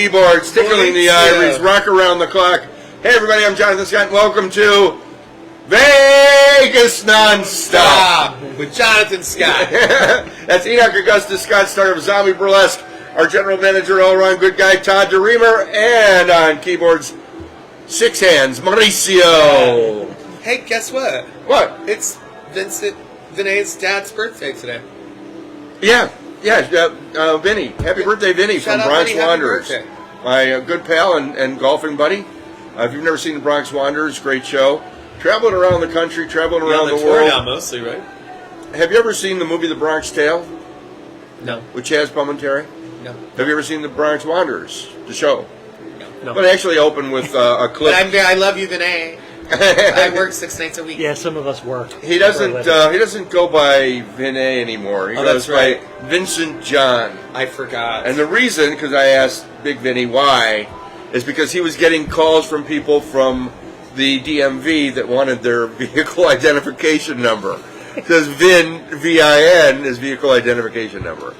keyboards, tickling the ivories, rock around the clock. Hey everybody, I'm Jonathan Scott, and welcome to Vegas Nonstop with Jonathan Scott. That's Enoch, Augustus, Scott, star of Zombie Burlesque, our general manager, all-around good guy, Todd, DeRemer, and on keyboards, six hands, Mauricio. Hey, guess what? What? It's Vinny's dad's birthday today. Yeah, Vinny. Happy birthday, Vinny, from Bronx Wanderers. My good pal and golfing buddy. If you've never seen the Bronx Wanderers, great show. Traveling around the country, traveling around the world. Now mostly, right? Have you ever seen the movie The Bronx Tale? No. With Chaz Palminteri? No. Have you ever seen The Bronx Wanderers, the show? No. But it actually opened with a clip. But I love you, Vinny. I work 6 nights a week. Yeah, some of us work. He doesn't go by Vinay anymore. He goes by Vincent John. I forgot. And the reason, because I asked Big Vinny why, is because he was getting calls from people from the DMV that wanted their vehicle identification number. Because VIN, V-I-N, is vehicle identification number.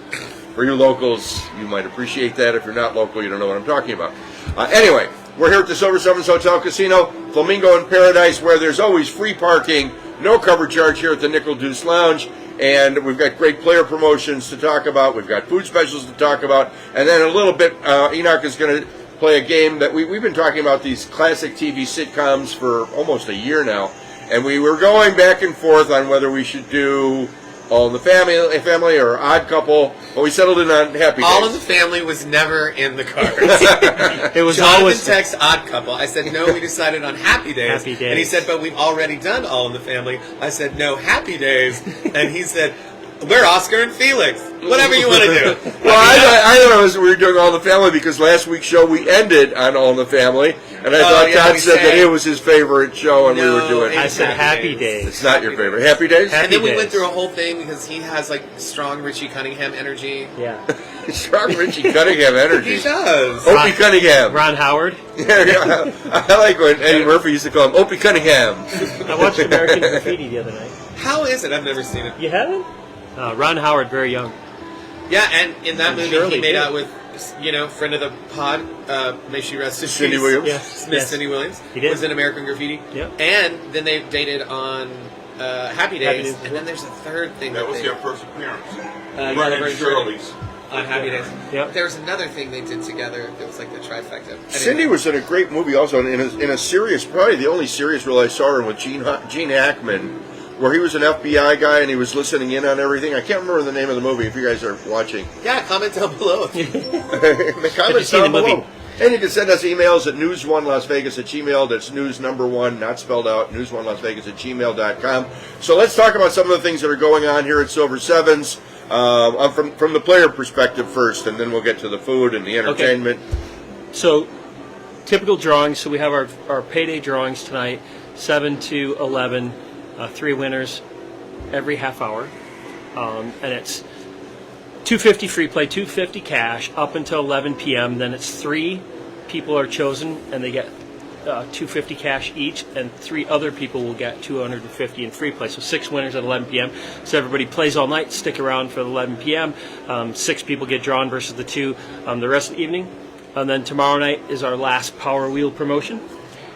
For you locals, you might appreciate that. If you're not local, you don't know what I'm talking about. Anyway, we're here at the Silver Summons Hotel Casino, Flamingo in Paradise, where there's always free parking, no cover charge here at the Nickel Deuce Lounge, and we've got great player promotions to talk about. We've got food specials to talk about, and then a little bit, Enoch is going to play a game that we've been talking about, these classic TV sitcoms for almost a year now, and we were going back and forth on whether we should do All in the Family or Odd Couple, but we settled in on Happy Days. All in the Family was never in the cards. It was Jonathan always text Odd Couple. I said, no, we decided on Happy Days. Happy Days. And he said, but we've already done All in the Family. I said, no, Happy Days. And he said, we're Oscar and Felix. Whatever you want to do. Well, I thought we were doing All in the Family because last week's show we ended on All in the Family, and I thought Todd said that it was his favorite show, and we were doing it. I said Happy Days. It's not your favorite. Happy Days? And then we went through a whole thing because he has like strong Richie Cunningham energy. Yeah. Strong Richie Cunningham energy. He does. Opie Cunningham. Ron Howard. Yeah. I like when Eddie Murphy used to call him Opie Cunningham. I watched American Graffiti the other night. How is it? I've never seen it. You haven't? Ron Howard, very young. Yeah, and in that movie Shirley he made too. out with, friend of the pod, may she rest in Cindy peace. Williams. Yes. Miss Cindy Williams. He did. Was in American Graffiti. Yep. And then they dated on Happy Days. Days. And then there's a third thing That was they their first appearance. Laverne and Shirley's. on Happy Days. Yep. There was another thing they did together that was like the trifecta. Anyway. Cindy was in a great movie also, in a serious, probably the only serious role I saw her in with Gene Hackman, where he was an FBI guy and he was listening in on everything. I can't remember the name of the movie if you guys are watching. Yeah, comment down below. Comments down below. And you can send us emails at news1lasvegas@gmail. That's news number one, not spelled out, news1lasvegas@gmail.com. So let's talk about some of the things that are going on here at Silver Sevens. From the player perspective first, and then we'll get to the food and the entertainment. Okay. So, typical drawings. So we have our payday drawings tonight, 7 to 11. 3 winners every half hour, and it's $250 free play, $250 cash up until 11 p.m. Then it's 3 people are chosen, and they get $250 cash each, and 3 other people will get $250 in free play. So 6 winners at 11 p.m. So everybody plays all night. Stick around for the 11 p.m. 6 people get drawn versus the 2 the rest of the evening, and then tomorrow night is our last Power Wheel promotion.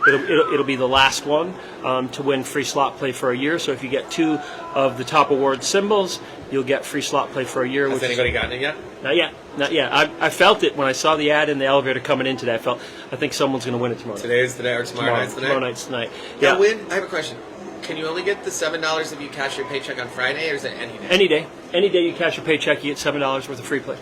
It'll be the last one to win free slot play for a year. So if you get 2 of the top award symbols, you'll get free slot play for a year. Has anybody gotten it yet? Not yet. I felt it when I saw the ad in the elevator coming in today. I think someone's going to win it tomorrow. Today is the day, or tomorrow night's the night? Tomorrow night's tonight. Yeah. I have a question. Can you only get the $7 if you cash your paycheck on Friday, or is it any day? Any day. Any day you cash your paycheck, you get $7 worth of free play.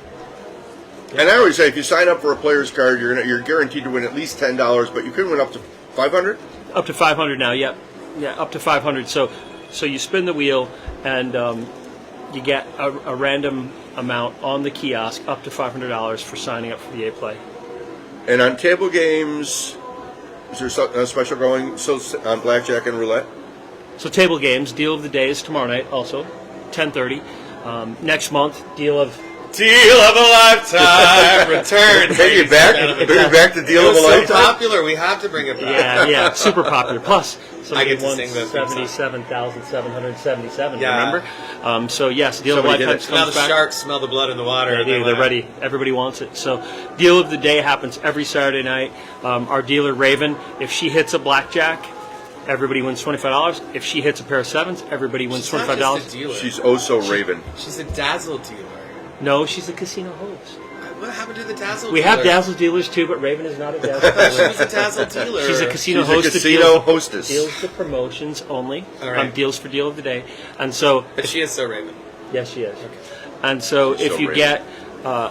And I always say, if you sign up for a player's card, you're guaranteed to win at least $10, but you can win up to $500? Up to $500 now, yep. Yeah, up to $500. So you spin the wheel, and you get a random amount on the kiosk, up to $500 for signing up for the A-Play. And on table games, is there a special going on blackjack and roulette? So table games, deal of the day is tomorrow night also, 10:30. Next month, deal of Deal of a lifetime returns. Bring it back. Bring it back to deal It of was a so lifetime. popular. We have to bring it back. Yeah, super popular. Plus, somebody get to won sing those things. 77,777. Yeah. Remember? So yes, deal Somebody of did lifetime it. Smell comes the back. sharks, smell the blood in the water. They and do. then They're what? ready. Everybody wants it. So, deal of the day happens every Saturday night. Our dealer Raven, if she hits a blackjack, everybody wins $25. If she hits a pair of sevens, everybody wins She's not $25. just a dealer. She's oh so Raven. She's a dazzle dealer. No, she's a casino host. What happened to the dazzle We dealer? have dazzle dealers too, but Raven is not a dazzle I thought she dealer. was a dazzle dealer. She's a casino She's a host. that casino deals, hostess. Deals the promotions only. All right. Deals for deal of the day, and so But she is so Raven. yes, she is. And so She's if so you Raven. get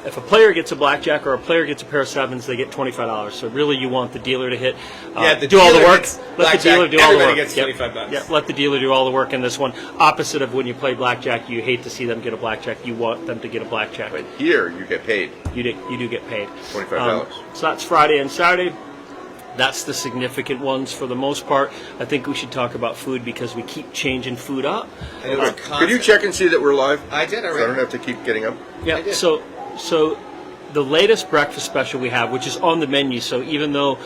if a player gets a blackjack or a player gets a pair of sevens, they get $25. So really, you want the dealer to hit, Yeah, the do all the dealer work. gets Let the blackjack, dealer do all the everybody work. gets Yep. $25. Yep. Let the dealer do all the work in this one. Opposite of when you play blackjack, you hate to see them get a blackjack. You want them to get a blackjack. But here you get paid. You do get paid. $25. So that's Friday and Saturday. That's the significant ones for the most part. I think we should talk about food because we keep changing food up. And it was Could you constant. check and see that we're live? I did So I already. don't have to keep getting up. Yeah. I did. So the latest breakfast special we have, which is on the menu. So even though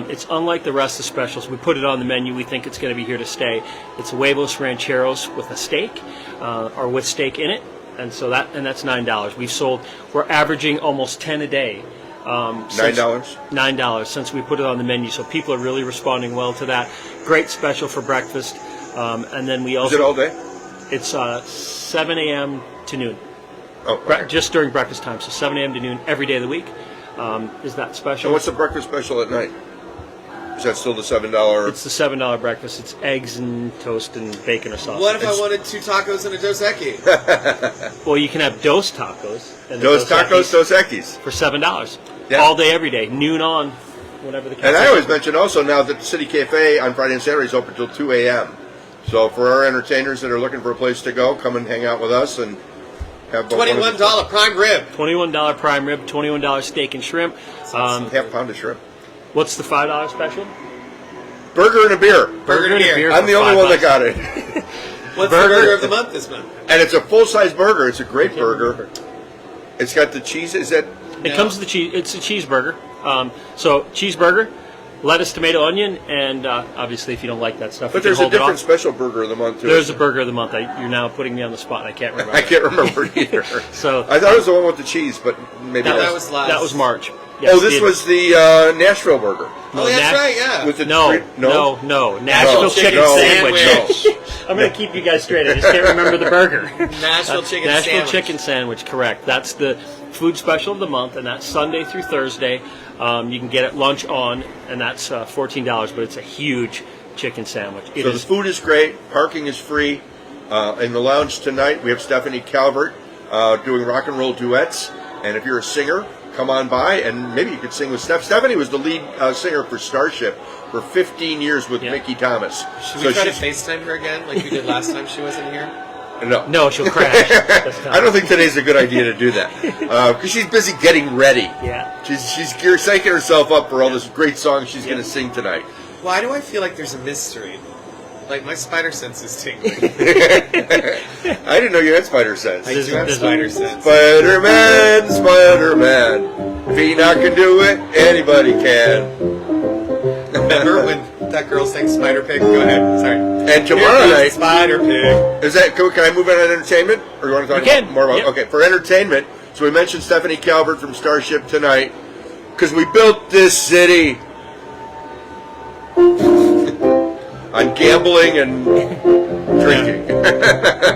it's unlike the rest of the specials, we put it on the menu. We think it's going to be here to stay. It's huevos rancheros with a steak, or with steak in it, and so that's $9. We're averaging almost 10 a day. $9. $9 since we put it on the menu. So people are really responding well to that. Great special for breakfast, and then we Is also it all day? it's 7 a.m. to noon. Oh, okay. Just during breakfast time, so 7 a.m. to noon every day of the week. Is that special? And what's the breakfast special at night? Is that still the $7? It's the $7 breakfast. It's eggs and toast and bacon or sausage. What if I wanted 2 tacos and a Dos Equis? Well, you can have Dos Tacos. And the Dos tacos, Equis Dos Equis. for $7. Yeah. All day, every day, noon on, whenever the. And I cafe always opens. mention also now that the City Cafe on Friday and Saturday is open till 2 a.m. So for our entertainers that are looking for a place to go, come and hang out with us and have one of the- $21 prime rib. $21 prime rib, $21 steak and shrimp. half pound of shrimp. What's the $5 special? Burger and a beer. Burger and beer. I'm the only one that got it. What's Burger. the burger of the month this month? And it's a full-size burger. It's a great Can't burger. remember. It's got the cheese. Is that It comes with the cheese. It's a cheeseburger. So cheeseburger, lettuce, tomato, onion, and obviously if you don't like that stuff, But you can there's a hold it different off. special burger of the month, too. There's a burger of the month. You're now putting me on the spot. And I can't remember. I can't remember it either. So I thought it was the one with the cheese, but maybe that that was was last. that was March. Yes, Oh, this was the Nashville burger. Oh, that's Nash- right, yeah. With the no, Nashville No, chicken no, sandwich. no. I'm going to keep you guys straight. I just can't remember the burger. Nashville chicken Nashville sandwich. chicken sandwich, correct. That's the food special of the month, and that's Sunday through Thursday. You can get it lunch on, and that's $14, but it's a huge chicken sandwich. It So the is food is great. Parking is free. In the lounge tonight, we have Stephanie Calvert doing rock and roll duets. And if you're a singer, come on by, and maybe you could sing with Steph. Stephanie was the lead singer for Starship for 15 years with Yeah. Mickey Thomas. Should we try to she's- FaceTime her again like we did last time she wasn't here? no, she'll crash. That's I don't think today's a good idea to do that because she's busy getting ready. Yeah. She's psyching herself up for all this great songs she's going to sing tonight. Why do I feel like there's a mystery? Like my spider sense is tingling. I didn't know you had spider sense. I do have spider sense. Spider-Man, Spider-Man. If Enoch can do it, anybody can. Remember when that girl sang Spider Pig? Go ahead. Sorry. And tomorrow Here comes night, Spider Pig. is that? Can I move on to entertainment, or you want to talk You can. more about? Yep. Okay, for entertainment. So we mentioned Stephanie Calvert from Starship tonight because we built this city on gambling and drinking.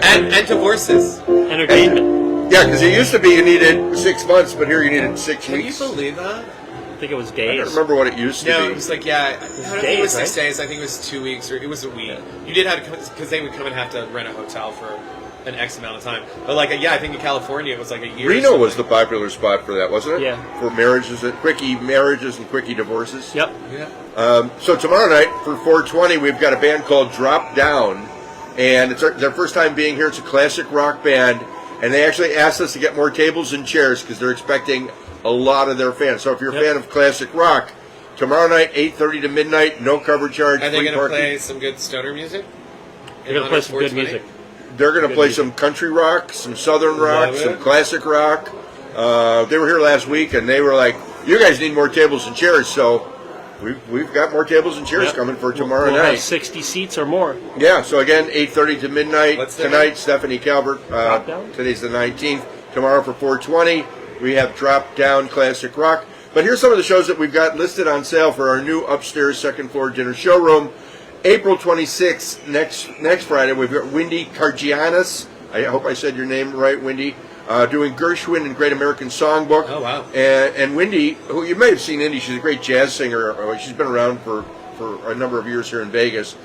And divorces. Entertainment. Yeah, because it used to be you needed 6 months, but here you needed 6 Can you weeks. believe that? I think it was I days. don't remember what it used to No, be. it was like, yeah, I don't think it was days, 6 right? days. I think it was 2 weeks, or it was a week. You did have to come, because they would come and have to rent a hotel for an X amount of time. But like, yeah, I think in California it was like a year. or Reno was the something. popular spot for that, wasn't it? Yeah. For marriages and quickie marriages and quickie divorces. Yep. Yeah. So tomorrow night for 420, we've got a band called Drop Down, and it's their first time being here. It's a classic rock band, and they actually asked us to get more tables and chairs because they're expecting a lot of their fans. So if you're a Yep. fan of classic rock, tomorrow night 8:30 to midnight, no cover charge, Are they free going to parking. play some good stoner music? They're going to play some good music. They're going to Good play music. some country rock, some southern rock, Love some it. classic rock. They were here last week, and they were like, "You guys need more tables and chairs." So we've got more tables and chairs coming for tomorrow we'll night. Have 60 seats or more. Yeah. So again, 8:30 to midnight What's tonight. Stephanie Calvert. Today's the 19th. Tomorrow for 420, we have Drop Down Classic Rock. But here's some of the shows that we've got listed on sale for our new upstairs second floor dinner showroom. April 26th, next Friday, we've got Wendy Cargianis. I hope I said your name right, Wendy. Doing Gershwin and Great American Songbook. Oh, wow. And Wendy, who you may have seen, Indy, she's a great jazz singer. She's been around for a number of years here in Vegas.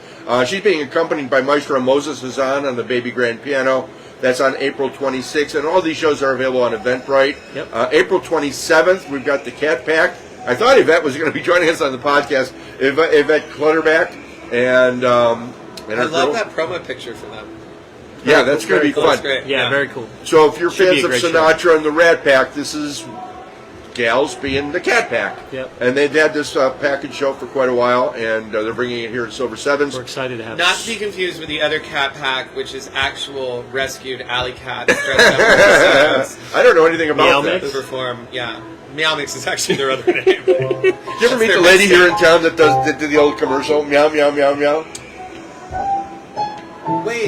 She's being accompanied by Maestro Moses Hazan on the baby grand piano. That's on April 26th. And all these shows are available on Eventbrite. Yep. April 27th, we've got the Cat Pack. I thought Yvette was going to be joining us on the podcast. Yvette Clutterback. And I love that promo picture for them. Yeah, that's going to be fun. Great. Yeah, very cool. So if you're Should be fans a of great Sinatra and the Rat Pack, this is gals being the Cat Pack. Yep. And they've had this package show for quite a while, and they're bringing it here at Silver Sevens. We're excited to have Not it. to be confused with the other cat pack, which is actual rescued alley cats dressed up as I don't know anything about Meow that. Mix? Uber form. Yeah. Meow Mix is actually their other name. Did you ever meet the lady here in town that did the old commercial? Meow, meow, meow, meow. Wait,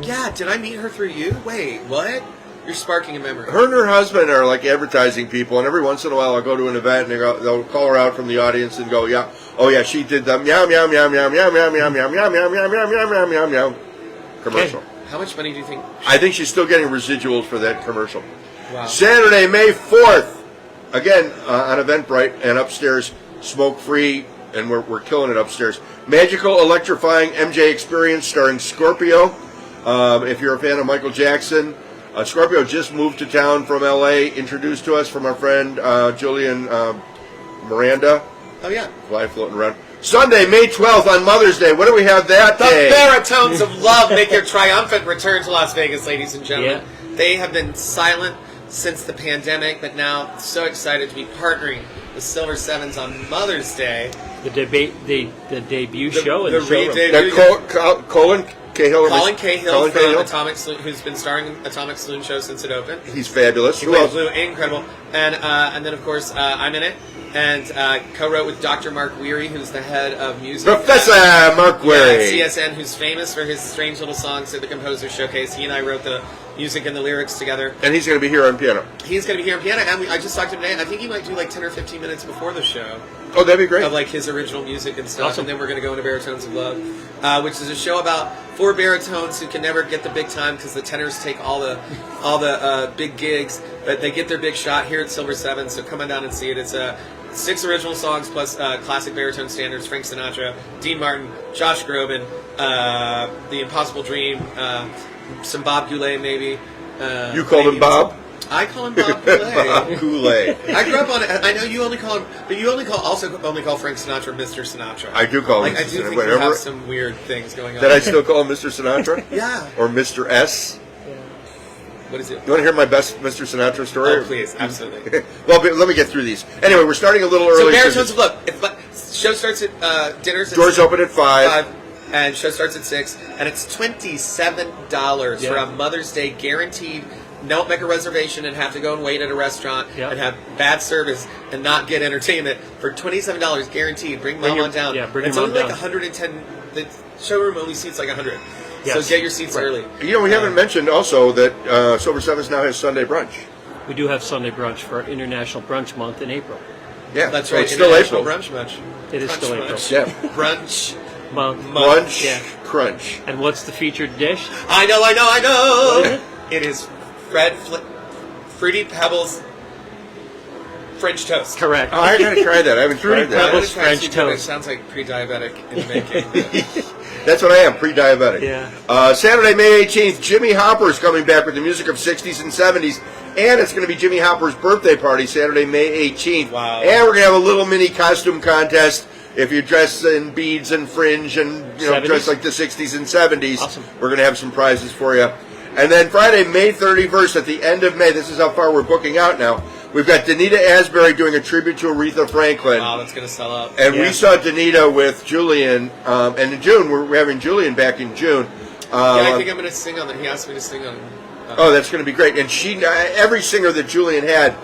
yeah, did I meet her through you? Wait, what? You're sparking a memory. Her and her husband are like advertising people, and every once in a while I'll go to an event and they'll call her out from the audience and go, yeah, oh yeah, she did the meow, meow, meow, meow, meow, meow, meow, meow, meow, meow, meow, meow, meow, meow, meow, meow commercial. How much money do you think? I think she's still getting residuals for that commercial. Wow. Saturday, May 4th, again on Eventbrite and upstairs, smoke-free, and we're killing it upstairs. Magical, electrifying MJ experience starring Scorpio. If you're a fan of Michael Jackson, Scorpio just moved to town from L.A., introduced to us from our friend Julian Miranda. Oh, yeah. Fly floating around. Sunday, May 12th on Mother's Day. What do we have that The day? Baritones of Love make their triumphant return to Las Vegas, ladies and gentlemen. Yeah. They have been silent since the pandemic, but now so excited to be partnering with Silver Sevens on Mother's Day. The debut show in the the showroom. re-debut. Colin Cahill. Colin Cahill from Cahill. Atomic Saloon, who's been starring in Atomic Saloon show since it opened. He's fabulous. He Who plays else? Blue, incredible. And then, of course, I'm in it. And co-wrote with Dr. Mark Weary, who's the head of music. Professor Mark Weary. Yeah, CSN, who's famous for his strange little songs at the Composer Showcase. He and I wrote the music and the lyrics together. And he's going to be here on piano. He's going to be here on piano, and I just talked to him today, and I think he might do like 10 or 15 minutes before the show Oh, that'd be great. of like his original music and stuff. Awesome. And then we're going to go into Baritones of Love, which is a show about four baritones who can never get the big time because the tenors take all the big gigs, but they get their big shot here at Silver Seven. So come on down and see it. It's 6 original songs plus classic baritone standards: Frank Sinatra, Dean Martin, Josh Groban, The Impossible Dream, some Bob Goulet maybe. You called him Bob? I call him Bob Goulet. Bob Goulet. I grew up on it. I know you only call him, but you only call Frank Sinatra Mr. Sinatra. I do call him Like I Mr. do think Whatever. you have some weird things going on. Did I still call him Mr. Sinatra? Yeah. Or Mr. S? What is it? You want to hear my best Mr. Sinatra story? Oh, please, absolutely. Well, but let me get through these. Anyway, we're starting a little So early. Baritones of Love. Show starts at dinners. At Doors 6, open at 5. and show starts at 6, and it's $27 for a Mother's Day guaranteed. Don't make a reservation and have to go and wait at a restaurant and have bad service and not get entertainment for $27 guaranteed. Bring mom on down. Yeah, bring it's your mom only like down. 110. The showroom only seats like 100. Yes. So get your seats early. You know, we haven't mentioned also that Silver Sevens now has Sunday brunch. We do have Sunday brunch for our International Brunch Month in April. Yeah, That's so right. It's still International April. Brunch Munch. It is still April. Munch. Yeah. Brunch. Month. Brunch, Yeah. crunch. And what's the featured dish? I know. What is it? It is Fruity Pebbles French toast. Correct. Oh, I gotta try that. I haven't tried I that. Pebbles wanna try French to see, but It toast. sounds like pre-diabetic in the making. That's what I am, pre-diabetic. Yeah. Saturday, May 18th, Jimmy Hopper is coming back with the music of 60s and 70s. And it's going to be Jimmy Hopper's birthday party, Saturday, May 18th. Wow. And we're going to have a little mini costume contest. If you dress in beads and fringe and 70s? dress like the 60s and 70s, Awesome. we're going to have some prizes for you. And then Friday, May 31st, at the end of May, this is how far we're booking out now, we've got Danita Asbury doing a tribute to Aretha Franklin. Wow, that's going to sell out. And Yeah. we saw Danita with Julian, and in June, we're having Julian back in June. Yeah, I think I'm going to sing on it. He asked me to sing on Oh, that's going to be great. And every singer that Julian had,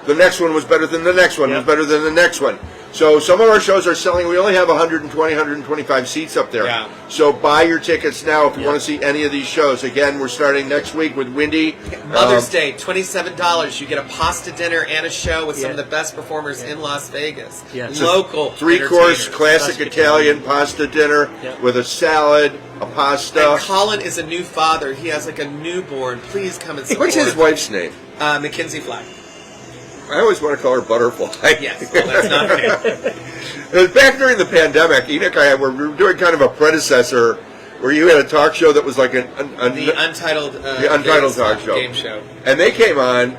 the next one was better than the next one, was better than the next one. So some of our shows are selling. We only have 120, 125 seats up there. Yeah. So buy your tickets now if you want to see any of these shows. Again, we're starting next week with Windy. Mother's Day, $27. You get a pasta dinner and a show with some of the best performers in Las Vegas. Yeah. Local 3-course entertainers. classic Italian pasta dinner with a salad, a pasta. And Colin is a new father. He has like a newborn. Please come and support. What's his wife's name? Mackenzie Flack. I always want to call her Butterfly. Yes, well, that's not her name. It was back during the pandemic. Enoch and I were doing kind of a predecessor where you had a talk show that was like The Untitled Untitled talk show. Game show. And they came on,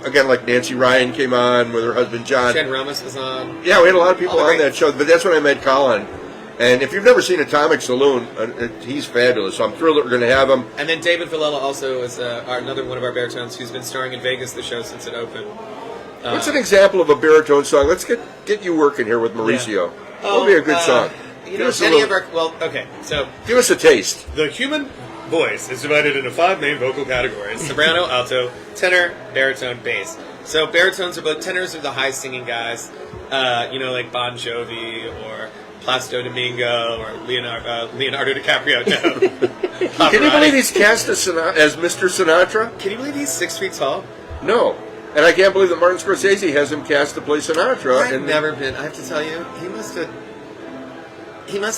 again, like Nancy Ryan came on with her husband John. Jen Romas was on. Yeah, we had a lot of people All on the that show, but that's when I met Colin. And if you've never seen Atomic Saloon, he's fabulous. So I'm thrilled that we're going to have him. And then David Villela also is another one of our baritones who's been starring in Vegas, the show, since it opened. What's an example of a baritone song? Let's get you working here with Mauricio. What would be a good song? You know, any of our... Well, okay, so... Give us a taste. The human voice is divided into 5 main vocal categories: soprano, alto, tenor, baritone, bass. So baritones are both... Tenors are the high-singing guys, like Bon Jovi or Placido Domingo or Leonardo DiCaprio. No. Can you believe he's cast as Mr. Sinatra? Can you believe he's 6 feet tall? No. And I can't believe that Martin Scorsese has him cast to play Sinatra. I've never been. I have to tell you, he must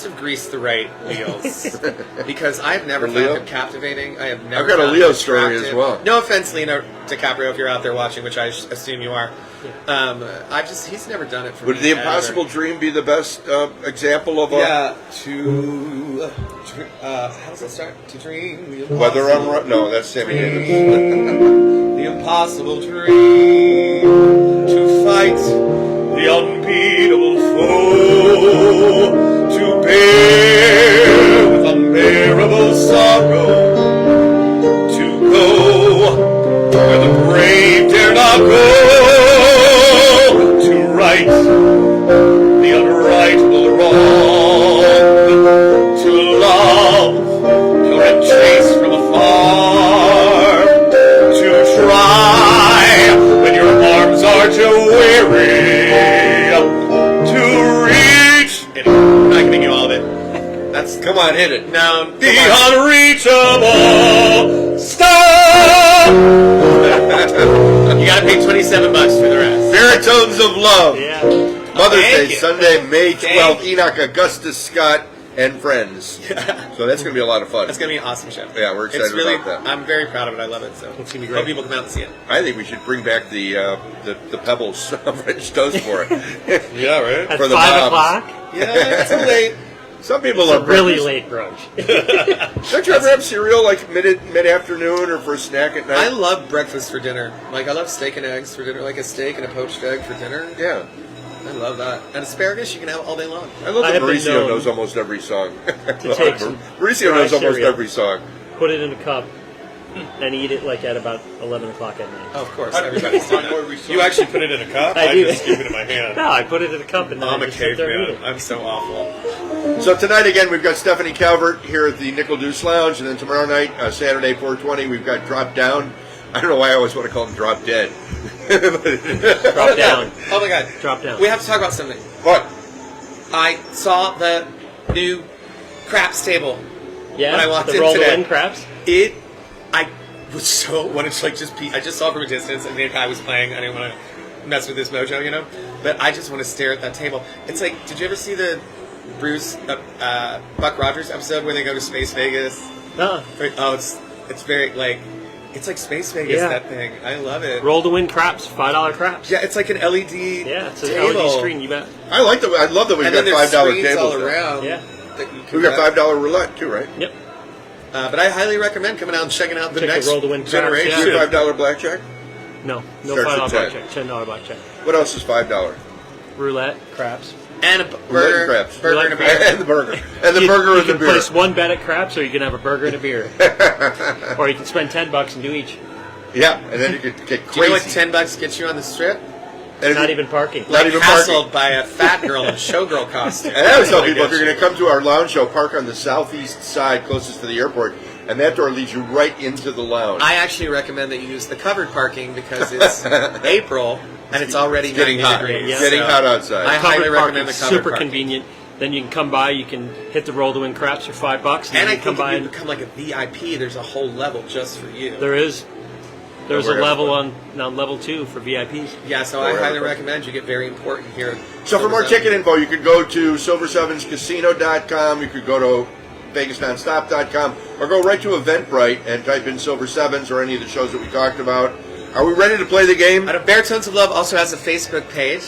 have greased the right wheels because I've never found him captivating. I have never. I've got a found Leo him story attractive. as well. No offense, Leonardo DiCaprio, if you're out there watching, which I assume you are. He's never done it for me. Would The Impossible Dream be the best example of a... Yeah. How does it start? To dream. The Whether I'm... No, that's Sammy Davis. The impossible dream to fight the unbeatable foe, to bear with unbearable sorrow, to go where the brave dare not go, to right the unrightable wrong, to love pure and chaste from afar, to try when your arms are too weary, to reach. I'm not giving you all of it. That's Come on, hit it. no. The unreachable star. You gotta pay $27 for the rest. Baritones of Love. Yeah. Mother's Thank Day, you. Sunday, May 12th. Thank you. Enoch, Augustus, Scott, and friends. So that's going to be a lot of fun. That's gonna be an awesome show. Yeah, we're excited it's really, about that. I'm very proud of it. I love it. So It's gonna be great. Hope people come out and see it. I think we should bring back the Pebbles French toast for it. Yeah, right. At For the 5 moms. o'clock? Yeah, it's too late. Some people It's a love really breakfast. late brunch. Don't you ever have cereal like mid-afternoon or for a snack at night? I love breakfast for dinner. Like I love steak and eggs for dinner, like a steak and a poached egg for dinner. Yeah. I love that. And asparagus you can have all day long. I love I that have been Mauricio known knows almost every song. take some Mauricio dry knows almost cereal. every song. Put it in a cup and eat it like at about 11 o'clock at night. Oh, of course, everybody's done that. You actually put it in a cup? I do. just keep it in my hand. No, I put it in a cup and then I'm I a just sit there and eat caveman. it. I'm so awful. So tonight again we've got Stephanie Calvert here at the Nickel Deuce Lounge, and then tomorrow night, Saturday 420, we've got Drop Down. I don't know why I always want to call them Drop Dead. Drop down. Oh my god. Drop down. We have to talk about something. What? I saw the new craps table. Yeah, When I walked the in roll today. the wind craps. I was so wanted to like just pee. I just saw it from a distance, and the guy was playing. I didn't want to mess with his mojo, But I just want to stare at that table. It's like, did you ever see the Buck Rogers episode where they go to Space Vegas? No. Oh, it's very like it's like Space Vegas. Yeah. That thing, I love it. Roll the wind craps, $5 craps. Yeah, it's like an LED. Yeah, it's an table. LED screen, you bet. I love that we've And got then there's $5 screens tables. all now. around. Yeah. that you can We've got grab. $5 roulette too, right? Yep. But I highly recommend coming out and checking out the Check the next roll the wind craps, generation. yeah. Do you have $5 blackjack? No Starts at $5 10. blackjack, $10 blackjack. What else is $5? Roulette, craps. And a Roulette burger, and crabs. burger and a beer. And the burger. And the You burger and the can beer. place one bet at craps, or you can have a burger and a beer. Or you can spend $10 and do each. Yeah, and then you could get Do you know what crazy. $10 gets you on the strip? And if Not you- even parking. Not Like even hassled by a fat girl in a showgirl costume. And I always tell Like people, if that you're going to come to our lounge show, park on the southeast side closest to the airport. and that door leads you right into the lounge. I actually recommend that you use the covered parking because it's April and it's already getting 90 hot. degrees. It's getting hot outside. I highly recommend the Parking's covered super parking. convenient. Then you can come by, you can hit the roll to win craps for $5, And then I you come think by if you and become like a VIP, there's a whole level just for you. there's a Wherever. level on level 2 for VIPs. Yeah, so I highly recommend you get very important here. So for more ticket info, you could go to silver7casino.com, you could go to VegasNonStop.com, or go right to Eventbrite and type in Silver Sevens or any of the shows that we talked about. Are we ready to play the game? Baritones of Love also has a Facebook page,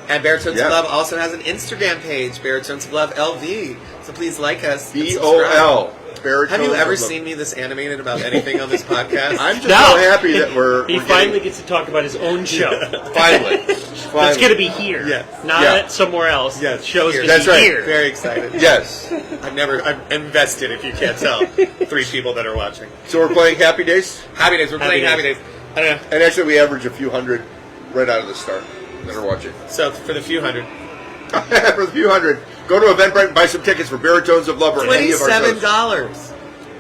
and Baritones Yeah. of Love also has an Instagram page, Baritones of Love LV. So please like us. and BOL. subscribe. Have you Baritones ever of Love. seen me this animated about anything on this podcast? I'm just No. so happy that we're He we're finally getting- gets to talk about his own show. finally. It's going to be here, Yes. not Yeah. at somewhere else. Yes, Show's here. going to That's be right. here. Very excited. Yes. I'm invested, if you can't tell. 3 people that are watching. So we're playing Happy Days, Happy Days. We're Happy playing Days. Happy Days. I don't know. and actually we average a few hundred right out of the start that are watching. So for the few hundred. For the few hundred, go to Eventbrite and buy some tickets for Baritones of Love or any of our shows. $27.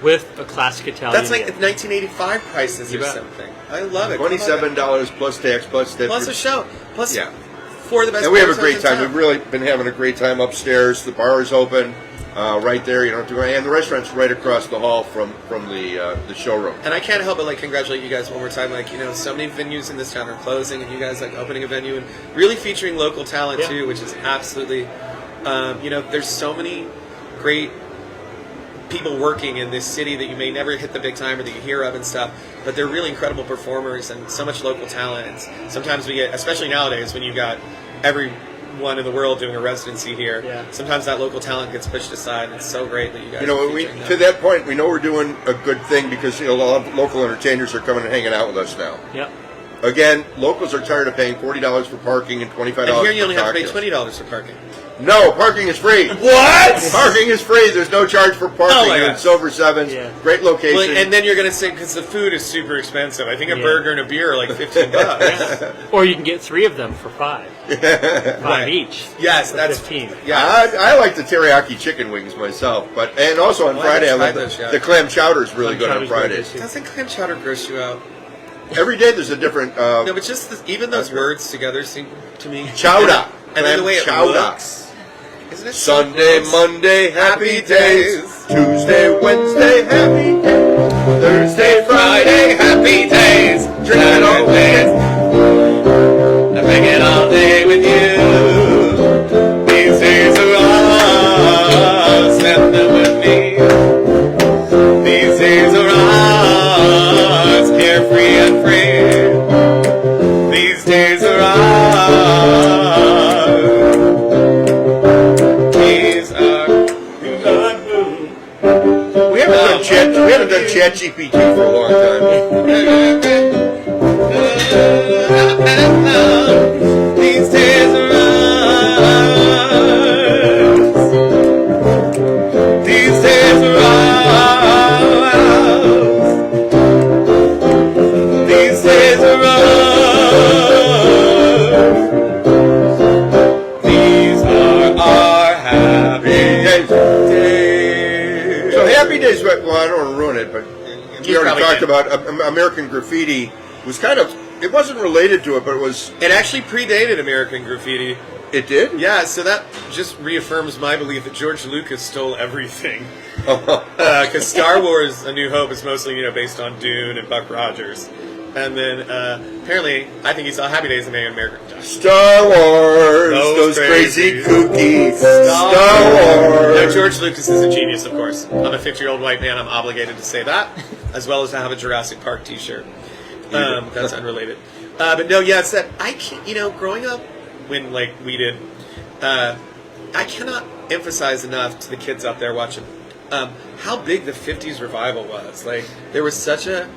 With a classic Italian. That's like 1985 prices You or bet. something. I love it. $27 plus tax plus tip. Plus a show. Plus Yeah. 4 of the best. And we have a baritones great in time. town. We've really been having a great time upstairs. The bar is open right there. You don't have to go, and the restaurant's right across the hall from the showroom. And I can't help but congratulate you guys one more time. So many venues in this town are closing, and you guys opening a venue and really featuring local talent Yeah. too, which is absolutely. There's so many great people working in this city that you may never hit the big time or that you hear of and stuff, but they're really incredible performers and so much local talent. And sometimes we get, especially nowadays when you've got everyone in the world doing a residency here, Yeah. sometimes that local talent gets pushed aside. And it's so great that you guys are featuring them. To that point, we know we're doing a good thing because a lot of local entertainers are coming and hanging out with us now. Yep. Again, locals are tired of paying $40 for parking and $25 And here you for only have to pay cocktails. $20 for parking. No, parking is free. What? Parking is free. There's no charge for parking. Oh my You're God. at Silver Sevens. Yeah. Great location. Well, and then you're going to say, because the food is super expensive. I think a Yeah. burger and a beer are like $15. Or you can get 3 of them for 5. 5 each. Yes, For that's 15. Yeah. I like the teriyaki chicken wings myself, and also on Oh, I Friday I haven't love tried those yet. the clam chowder is really Clam good on chowder's really Fridays. good, Doesn't clam chowder gross you out? Every day there's a different No, but just even those Okay. words together seem to me. chowder. And then the way it Clam chowder. looks. Isn't it so Sunday, gross? Monday, happy Happy days. days. Tuesday, Wednesday, happy days. Thursday, Friday, happy days. Drinking all day. I'm hanging all day with you. These days are ours. Spend them with me. These days are ours. Carefree and free. These days are ours. These are not moved. We haven't done Chat GPT for a long time. These days are ours. These days are ours. These days are ours. These are our happy days. So happy days. Well, I don't want to ruin it, but we You already probably talked can. about American Graffiti. Was kind of, it wasn't related to it, but it was. It actually predated American Graffiti. It did. Yeah, so that just reaffirms my belief that George Lucas stole everything. Because Star Wars: A New Hope is mostly, based on Dune and Buck Rogers, and then apparently, I think he saw Happy Days and made American. Star Wars, Those those crazy crazy kooky Star Wars. No, George Lucas is a genius, of course. I'm a 50-year-old white man. I'm obligated to say that, as well as to have a Jurassic Park T-shirt. That's unrelated. But no, yeah, it's that I can't. Growing up when we did, I cannot emphasize enough to the kids out there watching how big the '50s revival was. There was such a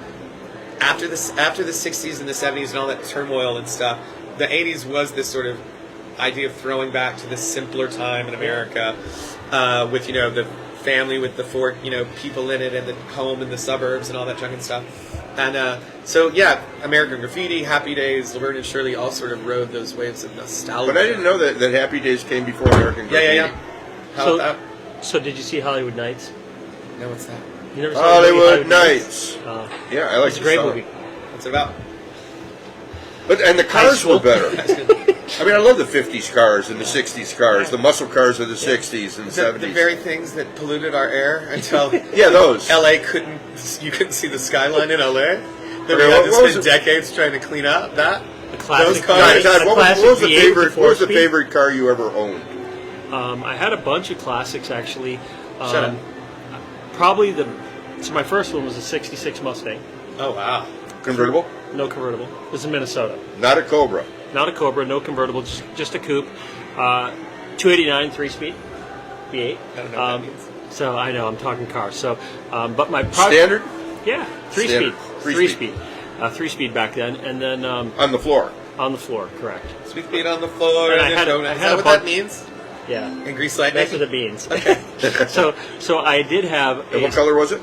after the '60s and the '70s and all that turmoil and stuff. The '80s was this sort of idea of throwing back to this simpler time in America, with the family with the 4 people in it and the home in the suburbs and all that junk and stuff. And so yeah, American Graffiti, Happy Days, Laverne and Shirley all sort of rode those waves of nostalgia. But I didn't know that Happy Days came before American Graffiti. Yeah. How about that? So did you see Hollywood Nights? No, what's that? You never saw Hollywood the movie Nights. Yeah, I like It's a great movie. What's it about? And the cars school. were better. I mean, I love the 50s cars and the 60s cars, the muscle cars of the 60s and the 70s. The very things that polluted our air until Yeah, those. LA you couldn't see the skyline in LA. Then we Okay, had what to was spend it? decades trying to clean up that. The classic Those cars. Todd, Todd, a what classic was the V8 favorite? with What was the 4-speed. favorite car you ever owned? I had a bunch of classics actually. Shut up. Probably so my first one was a '66 Mustang. Oh wow. Convertible? No convertible. It was in Minnesota. Not a Cobra. Not a Cobra, no convertible, just a coupe. 289 3-speed V8. I don't know what that means. So I know I'm talking cars. So, but my Standard? yeah, 3-speed, Standard. 3-speed, 3-speed back then, and then On the floor. on the floor, correct. Sweet feet on the floor. And And I had is a that what bunch- that means? Yeah, In Grease Lightning? that's for the beans. so I did have And what a color was it?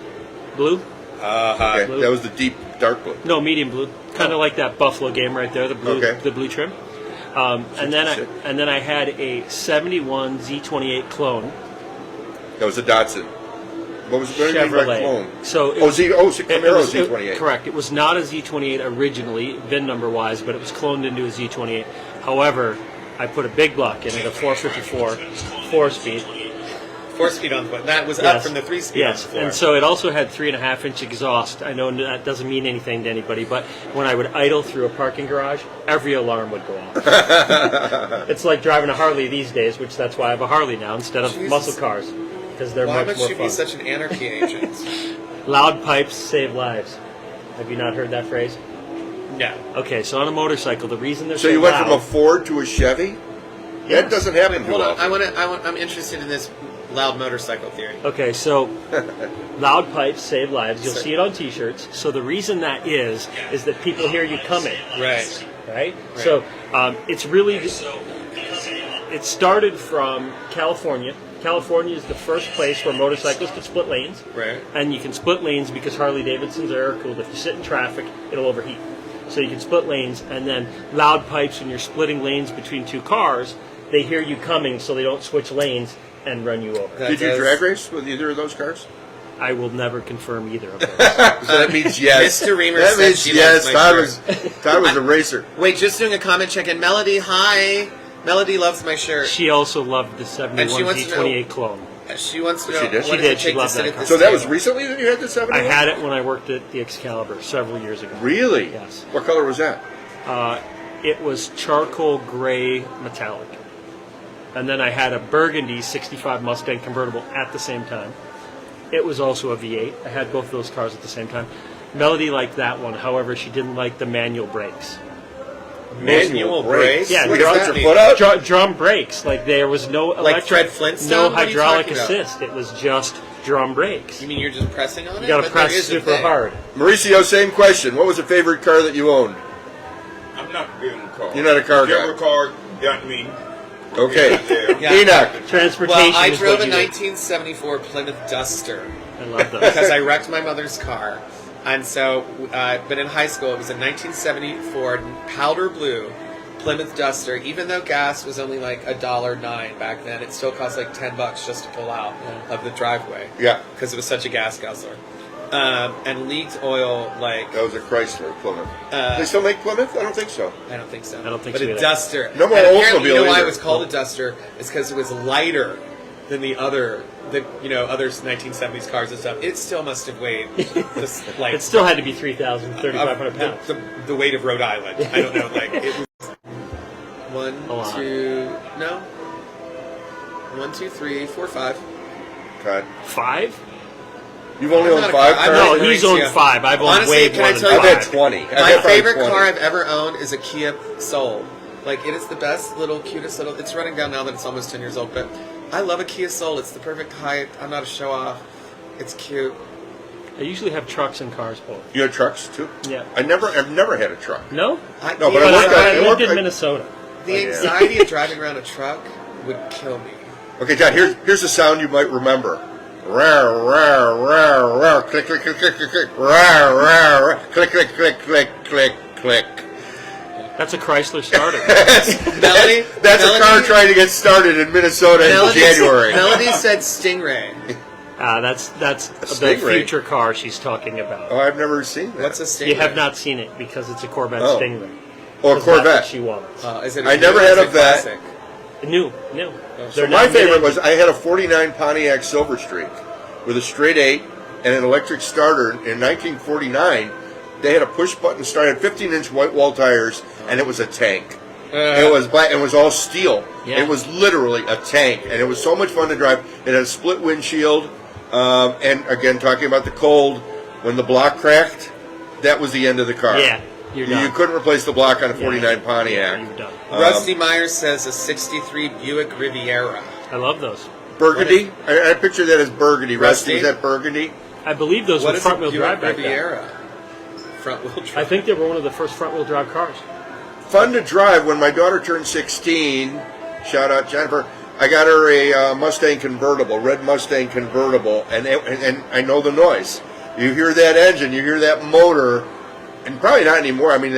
blue. Okay, Blue. that was the deep dark blue. No, medium blue, kind of like that Buffalo game right there, the blue, Okay. the blue trim. And then I had a '71 Z28 clone That was a Datsun. What was the Chevrolet. clone? So Camaro it Z28. correct. It was not a Z28 originally, VIN number wise, but it was cloned into a Z28. However, I put a big block in it, a 454 4-speed. 4-speed on the foot. That was up from the 3-speed on the Yes, floor. and so it also had 3.5-inch exhaust. I know that doesn't mean anything to anybody, but when I would idle through a parking garage, every alarm would go off. It's like driving a Harley these days, which that's why I have a Harley now instead of Jesus. muscle cars, because they're Why much must more you fun. be such an anarchy agent? Loud pipes save lives. Have you not heard that phrase? No. Okay, so on a motorcycle, the reason they're So so you went loud, from a Ford to a Chevy? Yes. That doesn't happen too Hold on. often. I'm interested in this loud motorcycle theory. Okay, so loud pipes save lives. You'll see it on T-shirts. So the reason that is that people hear you coming, Right. right? So it's really it started from California. California is the first place where motorcyclists can split lanes, Right. and you can split lanes because Harley Davidsons are air cooled. If you sit in traffic, it'll overheat. So you can split lanes, and then loud pipes when you're splitting lanes between two cars, they hear you coming, so they don't switch lanes and run you over. That Did you does- drag race with either of those cars? I will never confirm either of those. So that means yes. Mr. Reamer that said means she yes. loves my Todd was a racer. Wait, just doing a comment check in. Melody, hi. Melody loves my shirt. She also loved the And she 71 wants to know- Z28 clone. She wants to know She did? what She does did. it She take to loved sit that at car. this So that was table? recently that you had the 71? I had it when I worked at the Excalibur several years ago. Really? Yes. What color was that? It was charcoal gray metallic. And then I had a burgundy 65 Mustang convertible at the same time. It was also a V8. I had both those cars at the same time. Melody liked that one. However, she didn't like the manual brakes. Manual brakes? Yeah, What you does put that your mean? foot out? Drum brakes. Like there was no electric, Fred Flintstone? no What are you hydraulic talking about? assist. It was just drum brakes. You mean you're just pressing on it? You got to But there press is a super thing. hard. Mauricio, same question. What was the favorite car that you owned? I'm not big on cars. You're not a car Whichever guy. car got me. Okay. Yeah. Enoch. Transportation. Well, I is drove what a you did. 1974 Plymouth Duster I love those. because I wrecked my mother's car. And so, but in high school, it was a 1974 powder blue Plymouth Duster. Even though gas was only like $1.09 back then, it still cost like $10 just to pull out of the driveway. Yeah. Because it was such a gas guzzler. And leaked oil like That was a Chrysler Plymouth. They still make Plymouth? I don't think so. I don't think so. I don't think but so a either. Duster. No more And apparently, Oldsmobile You know why either. it was called a Duster? It's because it was lighter than the other 1970s cars and stuff. It still must have weighed just like It still had to be 3,000, 3,500 pounds. the weight of Rhode Island. I don't know. Like it was one, A lot. 2, no, 1, 2, 3, 4, 5. God. 5? You've only I'm owned not a 5 car- I'm cars? No, not he's Mauricio. owned 5. I've owned Honestly, way can more I than tell you 5. I've had 20. I've My had probably favorite 20. car I've ever owned is a Kia Soul. Like it is the best little, cutest little. It's running down now that it's almost 10 years old, but I love a Kia Soul. It's the perfect height. I'm not a show off. It's cute. I usually have trucks and cars both. You had trucks too? Yeah. I've never had a truck. No? No, but But I worked I on- lived in I- Minnesota. The yeah. anxiety of driving around a truck would kill me. Okay, Todd, here's a sound you might remember. Rawr, rawr, rawr, rawr, click, click, click, click, click, click, rawr, rawr, rawr, click, click, click, click, click, click. That's a Chrysler starter. Melody, That's a car trying to get started in Minnesota in January. Melody said Stingray. That's the Stingray. future car she's talking about. Oh, I've never seen that. What's a Stingray? You have not seen it because it's a Corvette Oh. Stingray. Or a 'Cause that's what Corvette. she wants. Is it I new never or had is a it Vet. classic? New. So They're my not favorite made- was I had a 49 Pontiac Silver Streak with a straight 8 and an electric starter. In 1949, they had a push-button start, had 15-inch white wall tires, and it was a tank. It was black. It was all steel. Yeah. It was literally a tank, and it was so much fun to drive. It had a split windshield, and again, talking about the cold, when the block cracked, that was the end of the car. Yeah, you're done. You couldn't replace the block on a 49 Pontiac. You're done. Rusty Myers says a 63 Buick Riviera. I love those. Burgundy. I picture that as burgundy. Rusty, Rusty? was that burgundy? I believe those What were is a front-wheel Buick drive back then. Riviera? Front-wheel drive. I think they were one of the first front-wheel drive cars. Fun to drive. When my daughter turned 16, shout out Jennifer, I got her a Mustang convertible, red Mustang convertible, and I know the noise. You hear that engine, you hear that motor, and probably not anymore. I mean,